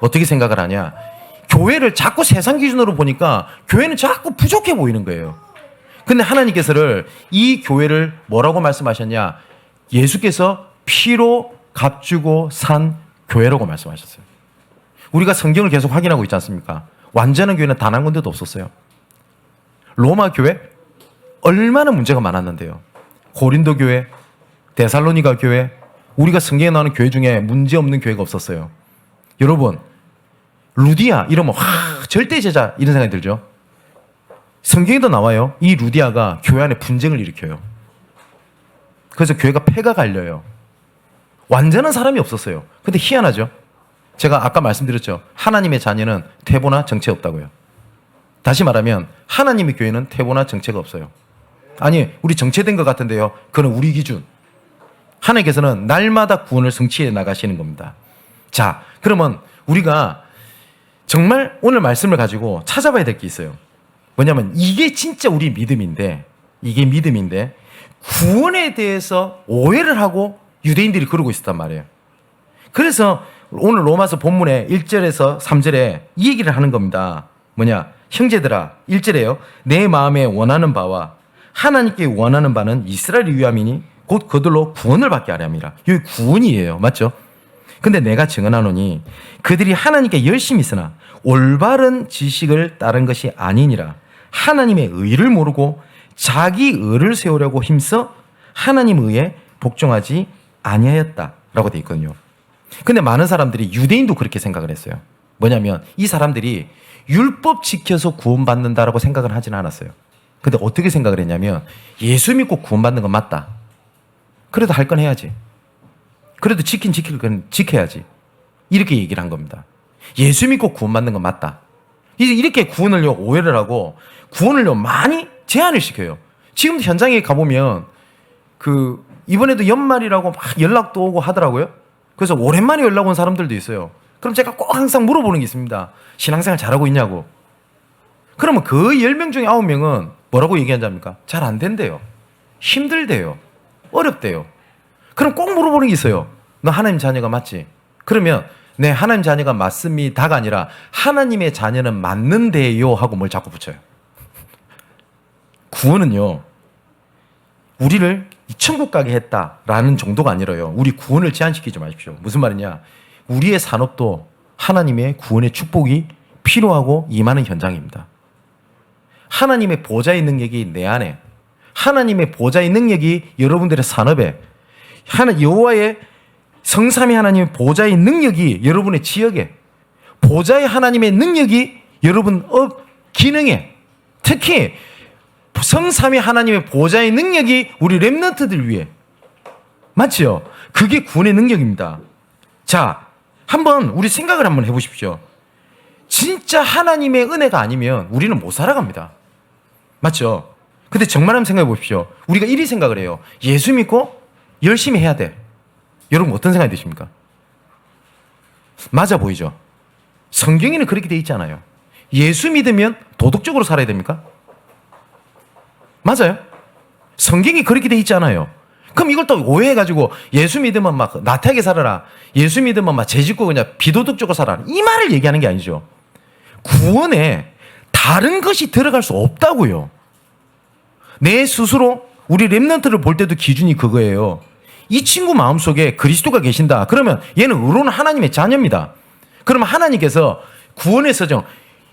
어떻게 생각을 하냐? 교회를 자꾸 세상 기준으로 보니까 교회는 자꾸 부족해 보이는 거예요. 근데 하나님께서는 이 교회를 뭐라고 말씀하셨냐? 예수께서 피로 값주고 산 교회라고 말씀하셨어요. 우리가 성경을 계속 확인하고 있지 않습니까? 완전한 교회는 단 한 군데도 없었어요. 로마 교회 얼마나 문제가 많았는데요. 고린도 교회, 데살로니가 교회, 우리가 성경에 나오는 교회 중에 문제 없는 교회가 없었어요. 여러분, 루디아 이러면 절대 제자 이런 생각이 들죠. 성경에도 나와요. 이 루디아가 교회 안에 분쟁을 일으켜요. 그래서 교회가 폐가 갈려요. 완전한 사람이 없었어요. 근데 희한하죠. 제가 아까 말씀드렸죠. 하나님의 자녀는 태보나 정체 없다고요. 다시 말하면 하나님의 교회는 태보나 정체가 없어요. 아니, 우리 정체된 것 같은데요. 그건 우리 기준. 하나님께서는 날마다 구원을 성취해 나가시는 겁니다. 자, 그러면 우리가 정말 오늘 말씀을 가지고 찾아봐야 될 게 있어요. 뭐냐면 이게 진짜 우리 믿음인데, 이게 믿음인데 구원에 대해서 오해를 하고 유대인들이 그러고 있었단 말이에요. 그래서 오늘 로마서 본문의 1절에서 3절에 이 얘기를 하는 겁니다. 뭐냐? 형제들아, 1절에요. 내 마음에 원하는 바와 하나님께 원하는 바는 이스라엘이 위함이니 곧 그들로 구원을 받게 하려 함이라. 여기 구원이에요. 맞죠? 근데 내가 증언하노니 그들이 하나님께 열심히 있으나 올바른 지식을 따른 것이 아니니라. 하나님의 의를 모르고 자기 의를 세우려고 힘써 하나님 의에 복종하지 아니하였다라고 돼 있거든요. 근데 많은 사람들이, 유대인도 그렇게 생각을 했어요. 뭐냐면 이 사람들이 율법 지켜서 구원받는다라고 생각을 하지는 않았어요. 근데 어떻게 생각을 했냐면 예수 믿고 구원받는 건 맞다. 그래도 할 건 해야지. 그래도 지킬 건 지켜야지. 이렇게 얘기를 한 겁니다. 예수 믿고 구원받는 건 맞다. 이렇게 구원을요 오해를 하고 구원을요 많이 제한을 시켜요. 지금도 현장에 가보면 이번에도 연말이라고 막 연락도 오고 하더라고요. 그래서 오랜만에 연락 온 사람들도 있어요. 그럼 제가 꼭 항상 물어보는 게 있습니다. 신앙생활 잘하고 있냐고. 그러면 그 10명 중에 9명은 뭐라고 얘기한답니까? 잘 안 된대요. 힘들대요. 어렵대요. 그럼 꼭 물어보는 게 있어요. 너 하나님 자녀가 맞지? 그러면 네, 하나님 자녀가 맞습니다가 아니라 하나님의 자녀는 맞는데요 하고 뭘 자꾸 붙여요. 구원은요, 우리를 천국 가게 했다라는 정도가 아니라요. 우리 구원을 제한시키지 마십시오. 무슨 말이냐? 우리의 산업도 하나님의 구원의 축복이 필요하고 임하는 현장입니다. 하나님의 보좌의 능력이 내 안에, 하나님의 보좌의 능력이 여러분들의 산업에, 여호와의 성삼위 하나님의 보좌의 능력이 여러분의 지역에, 보좌의 하나님의 능력이 여러분 기능에, 특히 성삼위 하나님의 보좌의 능력이 우리 렘넌트들 위해, 맞죠? 그게 구원의 능력입니다. 자, 한번 우리 생각을 한번 해보십시오. 진짜 하나님의 은혜가 아니면 우리는 못 살아갑니다. 맞죠? 근데 정말 한번 생각해 보십시오. 우리가 이리 생각을 해요. 예수 믿고 열심히 해야 돼. 여러분 어떤 생각이 드십니까? 맞아 보이죠? 성경에는 그렇게 돼 있지 않아요. 예수 믿으면 도덕적으로 살아야 됩니까? 맞아요? 성경이 그렇게 돼 있지 않아요. 그럼 이걸 또 오해해가지고 예수 믿으면 막 나태하게 살아라, 예수 믿으면 막 죄짓고 그냥 비도덕적으로 살아라, 이 말을 얘기하는 게 아니죠. 구원에 다른 것이 들어갈 수 없다고요. 내 스스로 우리 렘넌트를 볼 때도 기준이 그거예요. 이 친구 마음속에 그리스도가 계신다. 그러면 얘는 의로운 하나님의 자녀입니다. 그러면 하나님께서 구원의 서정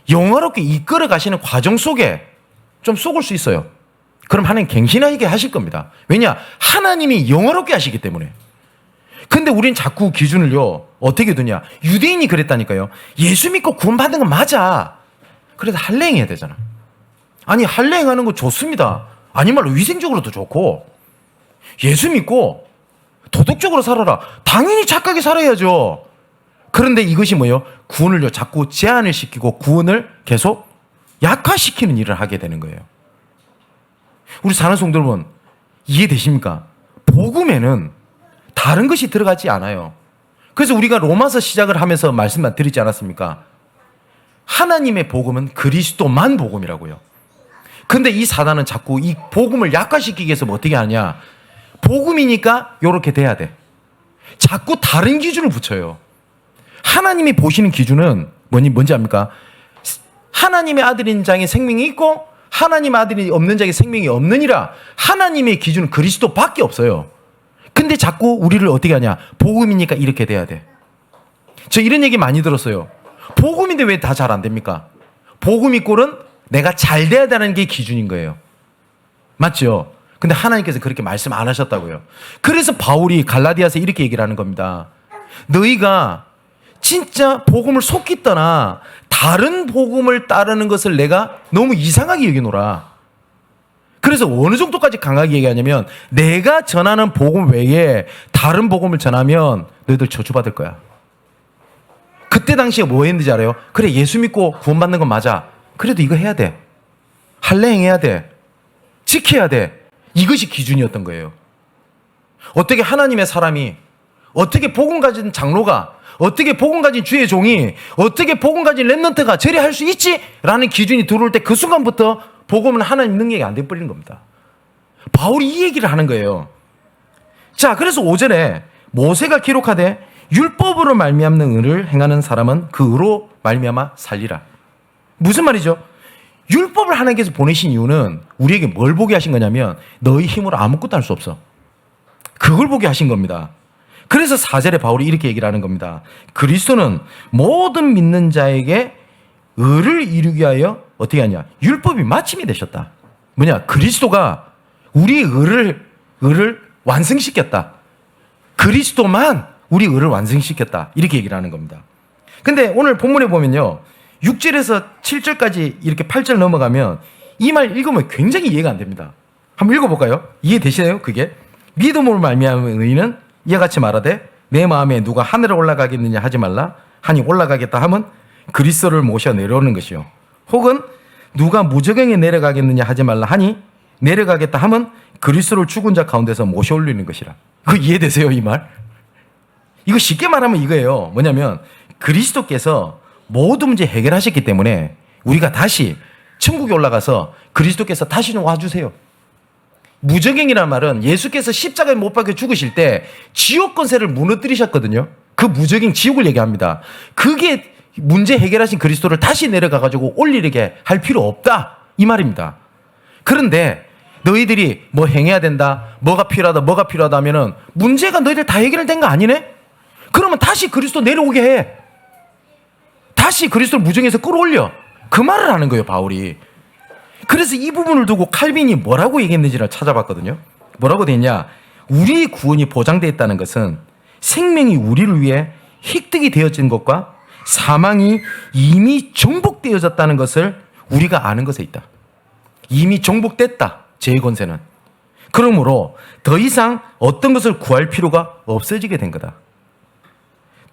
영화롭게 이끌어 가시는 과정 속에 좀 속을 수 있어요. 그럼 하나님 갱신하게 하실 겁니다. 왜냐? 하나님이 영화롭게 하시기 때문에. 근데 우린 자꾸 기준을요 어떻게 두냐? 유대인이 그랬다니까요. 예수 믿고 구원받는 건 맞아. 그래도 할례행해야 되잖아. 아니 할례행하는 거 좋습니다. 아니 말로 위생적으로도 좋고 예수 믿고 도덕적으로 살아라. 당연히 착하게 살아야죠. 그런데 이것이 뭐예요? 구원을요 자꾸 제한을 시키고 구원을 계속 약화시키는 일을 하게 되는 거예요. 우리 사는 성도 여러분 이해되십니까? 복음에는 다른 것이 들어가지 않아요. 그래서 우리가 로마서 시작을 하면서 말씀만 드리지 않았습니까? 하나님의 복음은 그리스도만 복음이라고요. 근데 이 사단은 자꾸 이 복음을 약화시키기 위해서 뭐 어떻게 하냐? 복음이니까 이렇게 돼야 돼. 자꾸 다른 기준을 붙여요. 하나님이 보시는 기준은 뭔지 압니까? 하나님의 아들인 자에게 생명이 있고 하나님의 아들이 없는 자에게 생명이 없느니라. 하나님의 기준은 그리스도밖에 없어요. 근데 자꾸 우리를 어떻게 하냐? 복음이니까 이렇게 돼야 돼. 저 이런 얘기 많이 들었어요. 복음인데 왜 다 잘 안 됩니까? 복음이 꼴은 내가 잘 돼야 되는 게 기준인 거예요. 맞죠? 근데 하나님께서 그렇게 말씀 안 하셨다고요. 그래서 바울이 갈라디아서 이렇게 얘기를 하는 겁니다. 너희가 진짜 복음을 속기 떠나 다른 복음을 따르는 것을 내가 너무 이상하게 여기노라. 그래서 어느 정도까지 강하게 얘기하냐면 내가 전하는 복음 외에 다른 복음을 전하면 너희들 저주받을 거야. 그때 당시에 뭐 했는지 알아요? 그래 예수 믿고 구원받는 건 맞아. 그래도 이거 해야 돼. 할례 행해야 돼. 지켜야 돼. 이것이 기준이었던 거예요. 어떻게 하나님의 사람이 어떻게 복음 가진 장로가 어떻게 복음 가진 주의 종이 어떻게 복음 가진 렘넌트가 저리 할 수 있지? 라는 기준이 들어올 때 그 순간부터 복음은 하나님 능력이 안 돼버리는 겁니다. 바울이 이 얘기를 하는 거예요. 자, 그래서 5절에 모세가 기록하되 율법으로 말미암는 의를 행하는 사람은 그 의로 말미암아 살리라. 무슨 말이죠? 율법을 하나님께서 보내신 이유는 우리에게 뭘 보게 하신 거냐면 너희 힘으로 아무것도 할 수 없어. 그걸 보게 하신 겁니다. 그래서 4절에 바울이 이렇게 얘기를 하는 겁니다. 그리스도는 모든 믿는 자에게 의를 이루기 위하여 어떻게 하냐? 율법이 마침이 되셨다. 뭐냐? 그리스도가 우리의 의를 완성시켰다. 그리스도만 우리 의를 완성시켰다. 이렇게 얘기를 하는 겁니다. 근데 오늘 본문에 보면요. 6절에서 7절까지 이렇게 8절 넘어가면 이 말 읽으면 굉장히 이해가 안 됩니다. 한번 읽어볼까요? 이해되시나요? 그게? 믿음으로 말미암은 의는 이와 같이 말하되 내 마음에 누가 하늘에 올라가겠느냐 하지 말라. 하니 올라가겠다 하면 그리스도를 모셔 내려오는 것이요. 혹은 누가 무저갱에 내려가겠느냐 하지 말라 하니 내려가겠다 하면 그리스도를 죽은 자 가운데서 모셔 올리는 것이라. 그거 이해되세요? 이 말? 이거 쉽게 말하면 이거예요. 뭐냐면 그리스도께서 모든 문제 해결하셨기 때문에 우리가 다시 천국에 올라가서 그리스도께서 다시 좀 와주세요. 무저갱이라는 말은 예수께서 십자가에 못 박혀 죽으실 때 지옥 권세를 무너뜨리셨거든요. 그 무저갱 지옥을 얘기합니다. 그게 문제 해결하신 그리스도를 다시 내려가가지고 올리게 할 필요 없다. 이 말입니다. 그런데 너희들이 뭐 행해야 된다, 뭐가 필요하다 하면은 문제가 너희들 다 해결된 거 아니네? 그러면 다시 그리스도 내려오게 해. 다시 그리스도를 무정에서 끌어올려. 그 말을 하는 거예요, 바울이. 그래서 이 부분을 두고 칼빈이 뭐라고 얘기했는지를 찾아봤거든요. 뭐라고 돼 있냐? 우리의 구원이 보장되어 있다는 것은 생명이 우리를 위해 획득이 되어진 것과 사망이 이미 정복되어졌다는 것을 우리가 아는 것에 있다. 이미 정복됐다. 죄의 권세는. 그러므로 더 이상 어떤 것을 구할 필요가 없어지게 된 거다.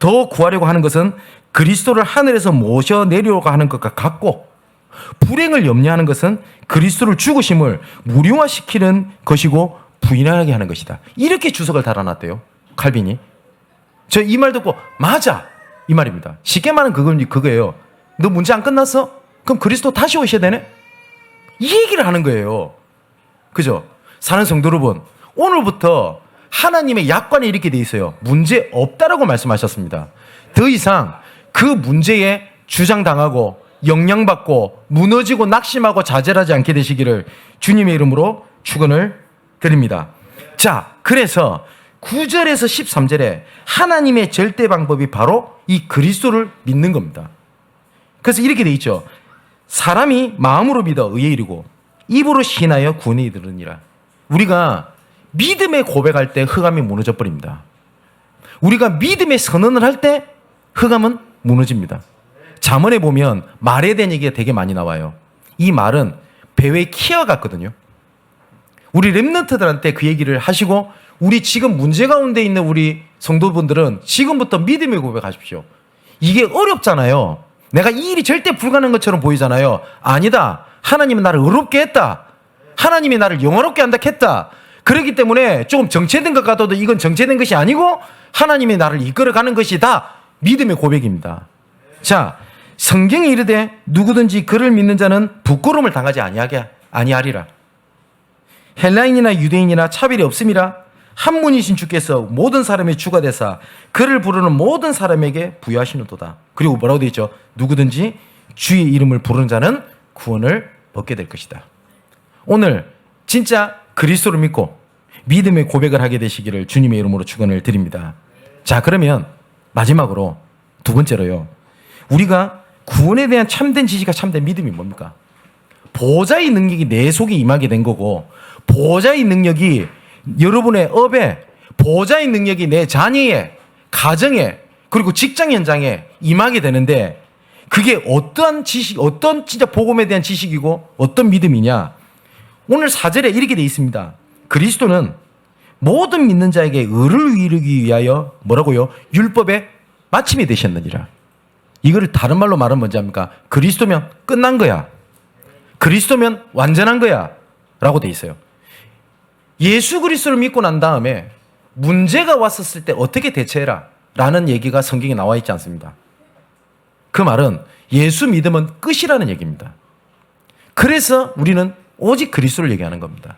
더 구하려고 하는 것은 그리스도를 하늘에서 모셔 내려오고 하는 것과 같고 불행을 염려하는 것은 그리스도를 죽으심을 무료화시키는 것이고 부인하게 하는 것이다. 이렇게 주석을 달아놨대요. 칼빈이. 저 이 말 듣고 맞아. 이 말입니다. 쉽게 말하면 그거예요. 너 문제 안 끝났어? 그럼 그리스도 다시 오셔야 되네? 이 얘기를 하는 거예요. 그죠? 사는 성도 여러분, 오늘부터 하나님의 약관에 이렇게 돼 있어요. 문제 없다라고 말씀하셨습니다. 더 이상 그 문제에 주장당하고 영향받고 무너지고 낙심하고 좌절하지 않게 되시기를 주님의 이름으로 축원을 드립니다. 자, 그래서 9절에서 13절에 하나님의 절대 방법이 바로 이 그리스도를 믿는 겁니다. 그래서 이렇게 돼 있죠. 사람이 마음으로 믿어 의에 이르고 입으로 신하여 구원에 이르느니라. 우리가 믿음의 고백할 때 흑암이 무너져 버립니다. 우리가 믿음의 선언을 할 때 흑암은 무너집니다. 잠언에 보면 말에 대한 얘기가 되게 많이 나와요. 이 말은 배의 키와 같거든요. 우리 랩런트들한테 그 얘기를 하시고 우리 지금 문제 가운데 있는 우리 성도분들은 지금부터 믿음의 고백하십시오. 이게 어렵잖아요. 내가 이 일이 절대 불가능한 것처럼 보이잖아요. 아니다. 하나님은 나를 의롭게 했다. 하나님이 나를 영원롭게 한다 했다. 그렇기 때문에 조금 정체된 것 같아도 이건 정체된 것이 아니고 하나님이 나를 이끌어가는 것이다. 믿음의 고백입니다. 자, 성경이 이르되 누구든지 그를 믿는 자는 부끄러움을 당하지 아니하리라. 헬라인이나 유대인이나 차별이 없음이라. 한 분이신 주께서 모든 사람의 주가 되사 그를 부르는 모든 사람에게 부여하시는도다. 그리고 뭐라고 되어 있죠? 누구든지 주의 이름을 부르는 자는 구원을 얻게 될 것이다. 오늘 진짜 그리스도를 믿고 믿음의 고백을 하게 되시기를 주님의 이름으로 축원을 드립니다. 자, 그러면 마지막으로 두 번째로요. 우리가 구원에 대한 참된 지식과 참된 믿음이 뭡니까? 보호자의 능력이 내 속에 임하게 된 거고 보호자의 능력이 여러분의 업에 보호자의 능력이 내 자녀의 가정에 그리고 직장 현장에 임하게 되는데 그게 어떠한 지식, 어떤 진짜 복음에 대한 지식이고 어떤 믿음이냐? 오늘 4절에 이렇게 되어 있습니다. 그리스도는 모든 믿는 자에게 의를 이루기 위하여 뭐라고요? 율법의 마침이 되셨느니라. 이거를 다른 말로 말하면 뭔지 압니까? 그리스도면 끝난 거야. 그리스도면 완전한 거야. 라고 되어 있어요. 예수 그리스도를 믿고 난 다음에 문제가 왔었을 때 어떻게 대처해라 라는 얘기가 성경에 나와 있지 않습니다. 그 말은 예수 믿음은 끝이라는 얘기입니다. 그래서 우리는 오직 그리스도를 얘기하는 겁니다.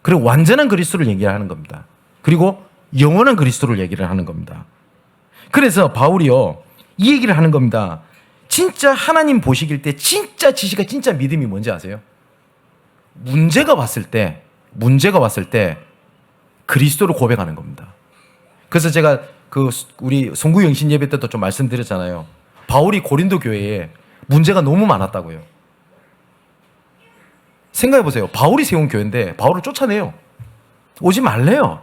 그리고 완전한 그리스도를 얘기하는 겁니다. 그리고 영원한 그리스도를 얘기를 하는 겁니다. 그래서 바울이요 이 얘기를 하는 겁니다. 진짜 하나님 보시길 때 진짜 지식과 진짜 믿음이 뭔지 아세요? 문제가 왔을 때 그리스도를 고백하는 겁니다. 그래서 제가 우리 송구 영신 예배 때도 좀 말씀드렸잖아요. 바울이 고린도 교회에 문제가 너무 많았다고요. 생각해보세요. 바울이 세운 교회인데 바울을 쫓아내요. 오지 말래요.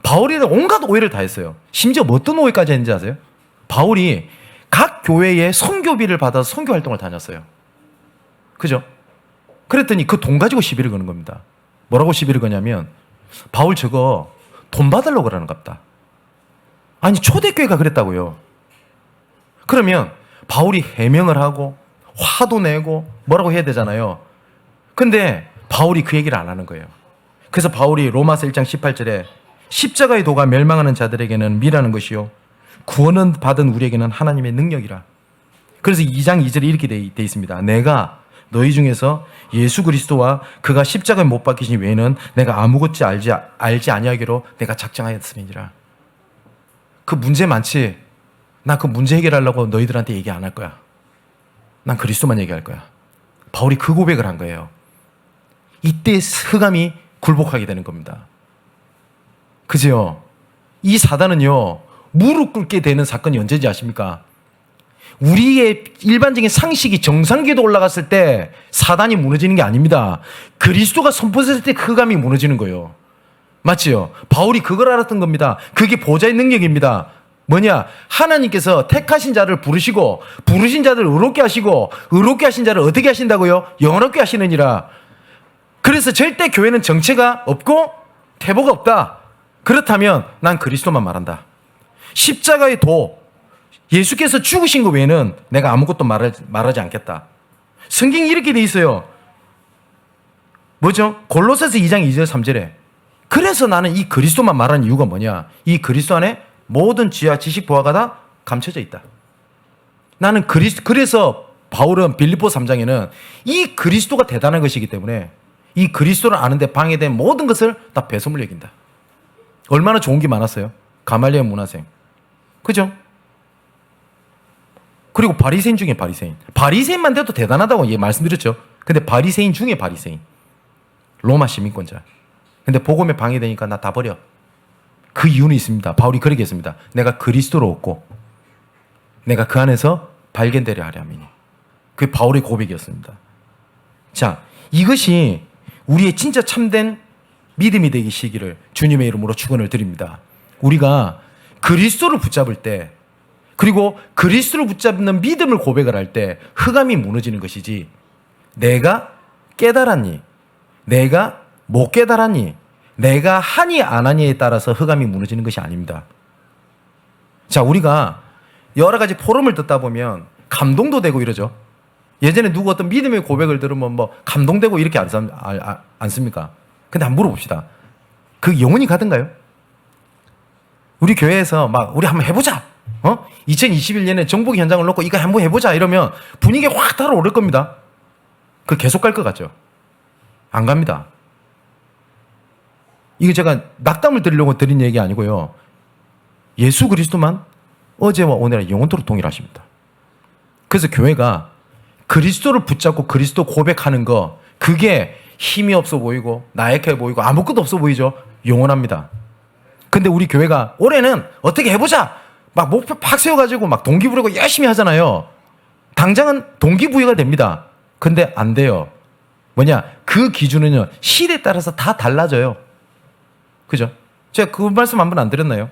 바울이 온갖 오해를 다 했어요. 심지어 어떤 오해까지 했는지 아세요? 바울이 각 교회에 선교비를 받아서 선교 활동을 다녔어요. 그죠? 그랬더니 그 돈 가지고 시비를 거는 겁니다. 뭐라고 시비를 거냐면 바울 저거 돈 받으려고 그러는 갑다. 아니 초대교회가 그랬다고요. 그러면 바울이 해명을 하고 화도 내고 뭐라고 해야 되잖아요. 근데 바울이 그 얘기를 안 하는 거예요. 그래서 바울이 로마서 1장 18절에 십자가의 도가 멸망하는 자들에게는 미라는 것이요 구원은 받은 우리에게는 하나님의 능력이라. 그래서 2장 2절에 이렇게 돼 있습니다. 내가 너희 중에서 예수 그리스도와 그가 십자가에 못 박히신 외에는 내가 아무것도 알지 아니하기로 내가 작정하였음이니라. 그 문제 많지? 나 그 문제 해결하려고 너희들한테 얘기 안 할 거야. 난 그리스도만 얘기할 거야. 바울이 그 고백을 한 거예요. 이때 흑암이 굴복하게 되는 겁니다. 그죠? 이 사단은요 무릎 꿇게 되는 사건이 언제인지 아십니까? 우리의 일반적인 상식이 정상궤도 올라갔을 때 사단이 무너지는 게 아닙니다. 그리스도가 선포했을 때 흑암이 무너지는 거예요. 맞지요? 바울이 그걸 알았던 겁니다. 그게 보좌의 능력입니다. 뭐냐? 하나님께서 택하신 자를 부르시고 부르신 자들을 의롭게 하시고 의롭게 하신 자를 어떻게 하신다고요? 영원롭게 하시느니라. 그래서 절대 교회는 정체가 없고 태보가 없다. 그렇다면 난 그리스도만 말한다. 십자가의 도 예수께서 죽으신 것 외에는 내가 아무것도 말하지 않겠다. 성경이 이렇게 돼 있어요. 뭐죠? 골로새서 2장 2절 3절에 그래서 나는 이 그리스도만 말하는 이유가 뭐냐? 이 그리스도 안에 모든 지혜와 지식 보화가 다 감춰져 있다. 나는 그래서 바울은 빌립보 3장에는 이 그리스도가 대단한 것이기 때문에 이 그리스도를 아는데 방해된 모든 것을 다 배설물 여긴다. 얼마나 좋은 게 많았어요. 가말리엘 문화생. 그죠? 그리고 바리새인 중에 바리새인. 바리새인만 돼도 대단하다고 말씀드렸죠. 근데 바리새인 중에 바리새인. 로마 시민권자. 근데 복음에 방해되니까 나 다 버려. 그 이유는 있습니다. 바울이 그렇게 했습니다. 내가 그리스도로 얻고 내가 그 안에서 발견되려 하려 함이니. 그게 바울의 고백이었습니다. 자, 이것이 우리의 진짜 참된 믿음이 되시기를 주님의 이름으로 축원을 드립니다. 우리가 그리스도를 붙잡을 때, 그리고 그리스도를 붙잡는 믿음을 고백을 할 때 흑암이 무너지는 것이지, 내가 깨달았니, 내가 못 깨달았니, 내가 하니 안 하니에 따라서 흑암이 무너지는 것이 아닙니다. 자, 우리가 여러 가지 포럼을 듣다 보면 감동도 되고 이러죠. 예전에 누구 어떤 믿음의 고백을 들으면 뭐 감동되고 이렇게 않습니까? 근데 한번 물어봅시다. 그 영혼이 가든가요? 우리 교회에서 막 우리 한번 해보자. 2021년에 정복 현장을 놓고 이거 한번 해보자 이러면 분위기 확 달아오를 겁니다. 그 계속 갈 것 같죠? 안 갑니다. 이거 제가 낙담을 드리려고 드린 얘기 아니고요. 예수 그리스도만 어제와 오늘은 영원토록 동일하십니다. 그래서 교회가 그리스도를 붙잡고 그리스도 고백하는 거, 그게 힘이 없어 보이고 나약해 보이고 아무것도 없어 보이죠? 영원합니다. 근데 우리 교회가 올해는 어떻게 해보자 막 목표 팍 세워가지고 막 동기부여가 열심히 하잖아요. 당장은 동기부여가 됩니다. 근데 안 돼요. 뭐냐, 그 기준은요 시대에 따라서 다 달라져요. 그죠? 제가 그 말씀 한 번 안 드렸나요?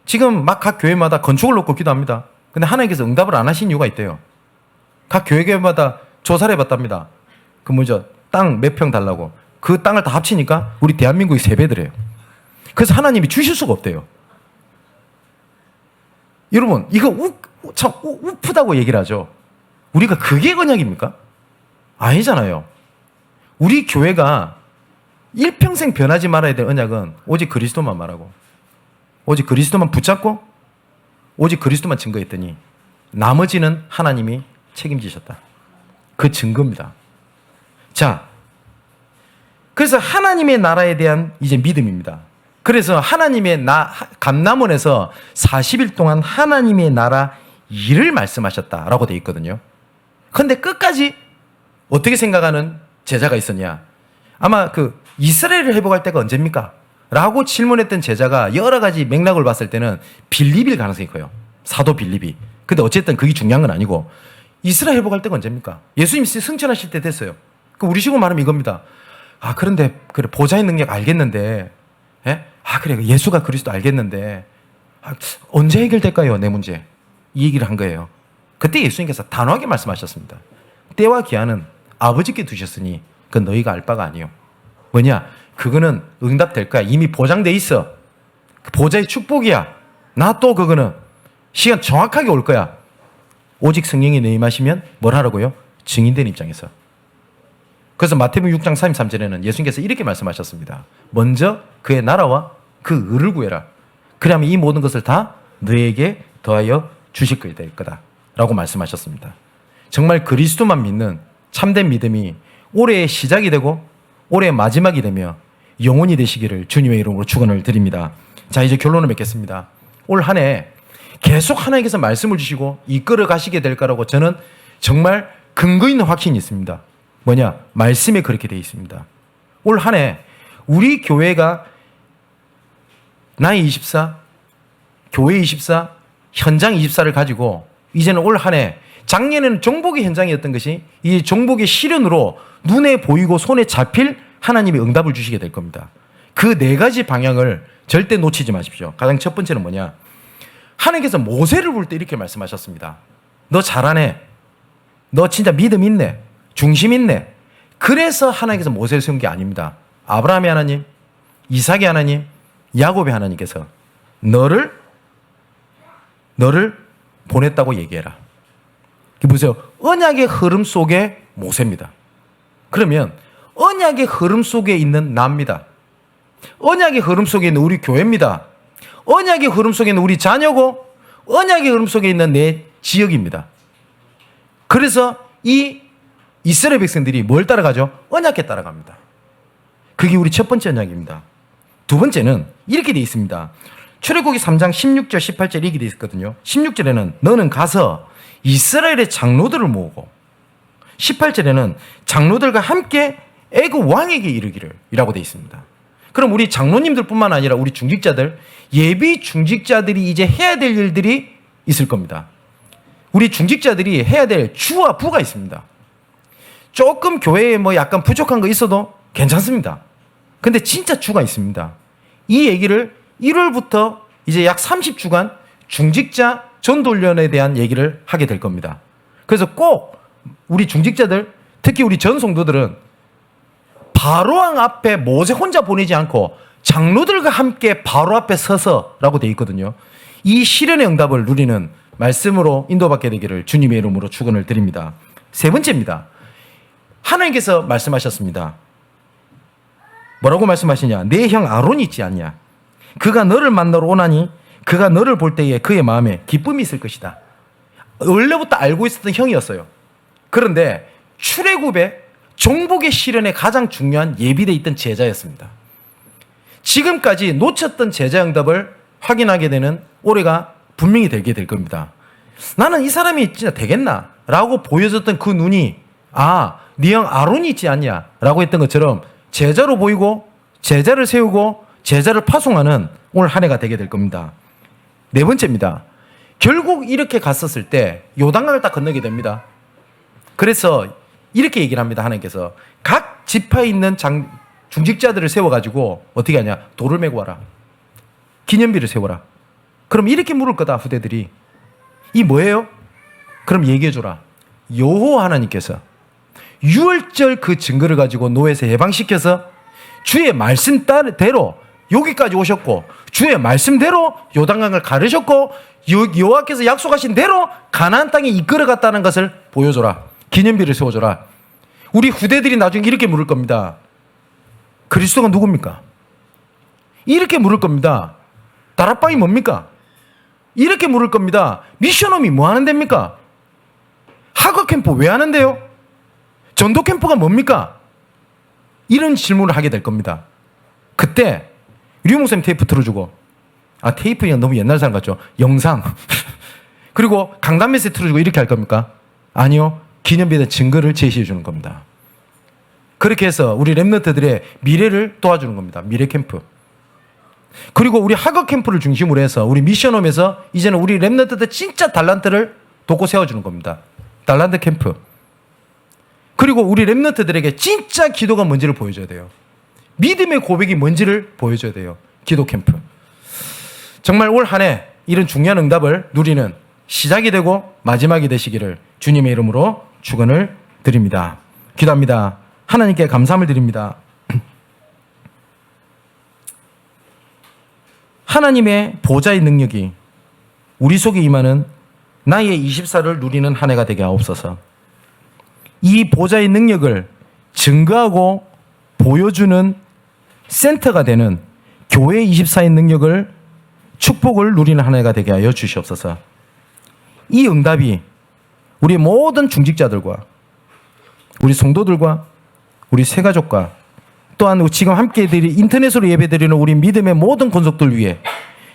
지금 막 각 교회마다 건축을 놓고 기도합니다. 근데 하나님께서 응답을 안 하신 이유가 있대요. 각 교회마다 조사를 해봤답니다. 그 뭐죠? 땅 몇 평 달라고. 그 땅을 다 합치니까 우리 대한민국이 3배더래요. 그래서 하나님이 주실 수가 없대요. 여러분, 이거 참 우프다고 얘기를 하죠. 우리가 그게 언약입니까? 아니잖아요. 우리 교회가 일평생 변하지 말아야 될 언약은 오직 그리스도만 말하고, 오직 그리스도만 붙잡고, 오직 그리스도만 증거했더니 나머지는 하나님이 책임지셨다. 그 증거입니다. 자, 그래서 하나님의 나라에 대한 이제 믿음입니다. 그래서 하나님의 감람원에서 40일 동안 하나님의 나라 일을 말씀하셨다라고 되어 있거든요. 그런데 끝까지 어떻게 생각하는 제자가 있었냐? 아마 그 이스라엘을 회복할 때가 언제입니까? 라고 질문했던 제자가 여러 가지 맥락을 봤을 때는 빌립일 가능성이 커요. 사도 빌립이. 근데 어쨌든 그게 중요한 건 아니고, 이스라엘 회복할 때가 언제입니까? 예수님이 승천하실 때 됐어요. 우리 식으로 말하면 이겁니다. 아, 그런데 그래 보좌의 능력 알겠는데, 예? 아, 그래 예수가 그리스도 알겠는데, 언제 해결될까요 내 문제? 이 얘기를 한 거예요. 그때 예수님께서 단호하게 말씀하셨습니다. 때와 기한은 아버지께 두셨으니 그 너희가 알 바가 아니요. 뭐냐? 그거는 응답될 거야. 이미 보장돼 있어. 보좌의 축복이야. 나 또 그거는 시간 정확하게 올 거야. 오직 성령이 너희 임하시면 뭘 하라고요? 증인된 입장에서. 그래서 마태복음 6장 33절에는 예수님께서 이렇게 말씀하셨습니다. 먼저 그의 나라와 그 의를 구해라. 그러면 이 모든 것을 다 너에게 더하여 주실 것이 될 거다 라고 말씀하셨습니다. 정말 그리스도만 믿는 참된 믿음이 올해의 시작이 되고 올해의 마지막이 되며 영원히 되시기를 주님의 이름으로 축원을 드립니다. 자, 이제 결론을 맺겠습니다. 올 한 해 계속 하나님께서 말씀을 주시고 이끌어 가시게 될 거라고 저는 정말 근거 있는 확신이 있습니다. 뭐냐? 말씀에 그렇게 되어 있습니다. 올 한 해 우리 교회가 나이 24, 교회 24, 현장 24를 가지고 이제는 올 한 해, 작년에는 정복의 현장이었던 것이 이 정복의 실현으로 눈에 보이고 손에 잡힐 하나님의 응답을 주시게 될 겁니다. 그 4가지 방향을 절대 놓치지 마십시오. 가장 첫 번째는 뭐냐? 하나님께서 모세를 부를 때 이렇게 말씀하셨습니다. 너 잘하네. 너 진짜 믿음 있네. 중심 있네. 그래서 하나님께서 모세를 세운 게 아닙니다. 아브라함의 하나님, 이삭의 하나님, 야곱의 하나님께서 너를 보냈다고 얘기해라. 보세요. 언약의 흐름 속에 모세입니다. 그러면 언약의 흐름 속에 있는 나입니다. 언약의 흐름 속에 있는 우리 교회입니다. 언약의 흐름 속에 있는 우리 자녀고 언약의 흐름 속에 있는 내 지역입니다. 그래서 이 이스라엘 백성들이 뭘 따라가죠? 언약에 따라갑니다. 그게 우리 첫 번째 언약입니다. 두 번째는 이렇게 되어 있습니다. 출애굽기 3장 16절 18절 이렇게 되어 있거든요. 16절에는 너는 가서 이스라엘의 장로들을 모으고 18절에는 장로들과 함께 애굽 왕에게 이르기를 이라고 되어 있습니다. 그럼 우리 장로님들뿐만 아니라 우리 중직자들, 예비 중직자들이 이제 해야 될 일들이 있을 겁니다. 우리 중직자들이 해야 될 주와 부가 있습니다. 조금 교회에 뭐 약간 부족한 거 있어도 괜찮습니다. 근데 진짜 주가 있습니다. 이 얘기를 1월부터 이제 약 30주간 중직자 전도훈련에 대한 얘기를 하게 될 겁니다. 그래서 꼭 우리 중직자들, 특히 우리 전 성도들은 바로왕 앞에 모세 혼자 보내지 않고 장로들과 함께 바로 앞에 서서라고 되어 있거든요. 이 시련의 응답을 누리는 말씀으로 인도받게 되기를 주님의 이름으로 축원을 드립니다. 세 번째입니다. 하나님께서 말씀하셨습니다. 뭐라고 말씀하시냐? 내 형 아론이 있지 않냐? 그가 너를 만나러 오나니 그가 너를 볼 때에 그의 마음에 기쁨이 있을 것이다. 원래부터 알고 있었던 형이었어요. 그런데 출애굽의 종복의 시련에 가장 중요한 예비되어 있던 제자였습니다. 지금까지 놓쳤던 제자 응답을 확인하게 되는 올해가 분명히 되게 될 겁니다. 나는 이 사람이 진짜 되겠나? 라고 보여줬던 그 눈이 네 형 아론이 있지 않냐? 라고 했던 것처럼 제자로 보이고 제자를 세우고 제자를 파송하는 오늘 한 해가 되게 될 겁니다. 네 번째입니다. 결국 이렇게 갔었을 때 요단강을 딱 건너게 됩니다. 그래서 이렇게 얘기를 합니다. 하나님께서 각 지파에 있는 중직자들을 세워가지고 어떻게 하냐? 돌을 메고 와라. 기념비를 세워라. 그럼 이렇게 물을 거다 후대들이. 이 뭐예요? 그럼 얘기해줘라. 여호와 하나님께서 유월절 그 증거를 가지고 노예에서 해방시켜서 주의 말씀대로 여기까지 오셨고 주의 말씀대로 요단강을 가르셨고 여호와께서 약속하신 대로 가나안 땅에 이끌어갔다는 것을 보여줘라. 기념비를 세워줘라. 우리 후대들이 나중에 이렇게 물을 겁니다. 그리스도가 누굽니까? 이렇게 물을 겁니다. 다락방이 뭡니까? 이렇게 물을 겁니다. 미션홈이 뭐 하는 데입니까? 학업 캠프 왜 하는데요? 전도 캠프가 뭡니까? 이런 질문을 하게 될 겁니다. 그때 류 목사님 테이프 틀어주고 테이프가 너무 옛날 사람 같죠? 영상 그리고 강단 메시지 틀어주고 이렇게 할 겁니까? 아니요. 기념비에 대한 증거를 제시해 주는 겁니다. 그렇게 해서 우리 랩런트들의 미래를 도와주는 겁니다. 미래 캠프. 그리고 우리 학업 캠프를 중심으로 해서 우리 미션홈에서 이제는 우리 랩런트들 진짜 달란트를 돕고 세워주는 겁니다. 달란트 캠프. 그리고 우리 랩런트들에게 진짜 기도가 뭔지를 보여줘야 돼요. 믿음의 고백이 뭔지를 보여줘야 돼요. 기도 캠프. 정말 올 한 해 이런 중요한 응답을 누리는 시작이 되고 마지막이 되시기를 주님의 이름으로 축원을 드립니다. 기도합니다. 하나님께 감사함을 드립니다. 하나님의 보좌의 능력이 우리 속에 임하는 나의 24를 누리는 한 해가 되게 하옵소서. 이 보좌의 능력을 증거하고 보여주는 센터가 되는 교회 24의 능력을 축복을 누리는 한 해가 되게 하여 주시옵소서. 이 응답이 우리 모든 중직자들과 우리 성도들과 우리 새가족과 또한 지금 함께 인터넷으로 예배드리는 우리 믿음의 모든 권속들 위해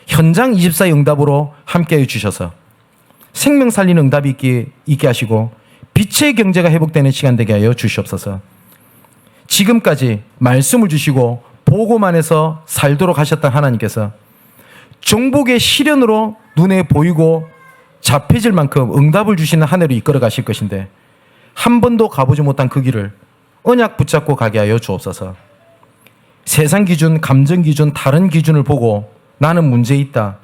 현장 24의 응답으로 함께해 주셔서 생명 살리는 응답이 있게 하시고 빛의 경제가 회복되는 시간 되게 하여 주시옵소서. 지금까지 말씀을 주시고 보고만 해서 살도록 하셨던 하나님께서 종복의 시련으로 눈에 보이고 잡혀질 만큼 응답을 주시는 한 해로 이끌어 가실 것인데 한 번도 가보지 못한 그 길을 언약 붙잡고 가게 하여 주옵소서. 세상 기준, 감정 기준, 다른 기준을 보고 나는 문제 있다.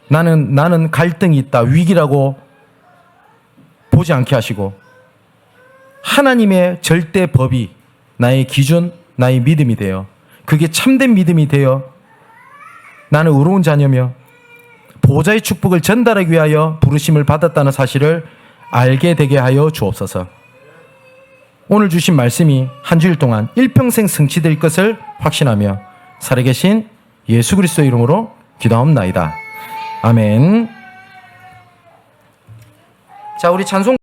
나는 갈등이 있다. 위기라고 보지 않게 하시고 하나님의 절대 법이 나의 기준, 나의 믿음이 되어 그게 참된 믿음이 되어 나는 의로운 자녀며 보좌의 축복을 전달하기 위하여 부르심을 받았다는 사실을 알게 되게 하여 주옵소서. 오늘 주신 말씀이 한 주일 동안 일평생 성취될 것을 확신하며 살아계신 예수 그리스도의 이름으로 기도하옵나이다. 아멘. 자, 우리 찬송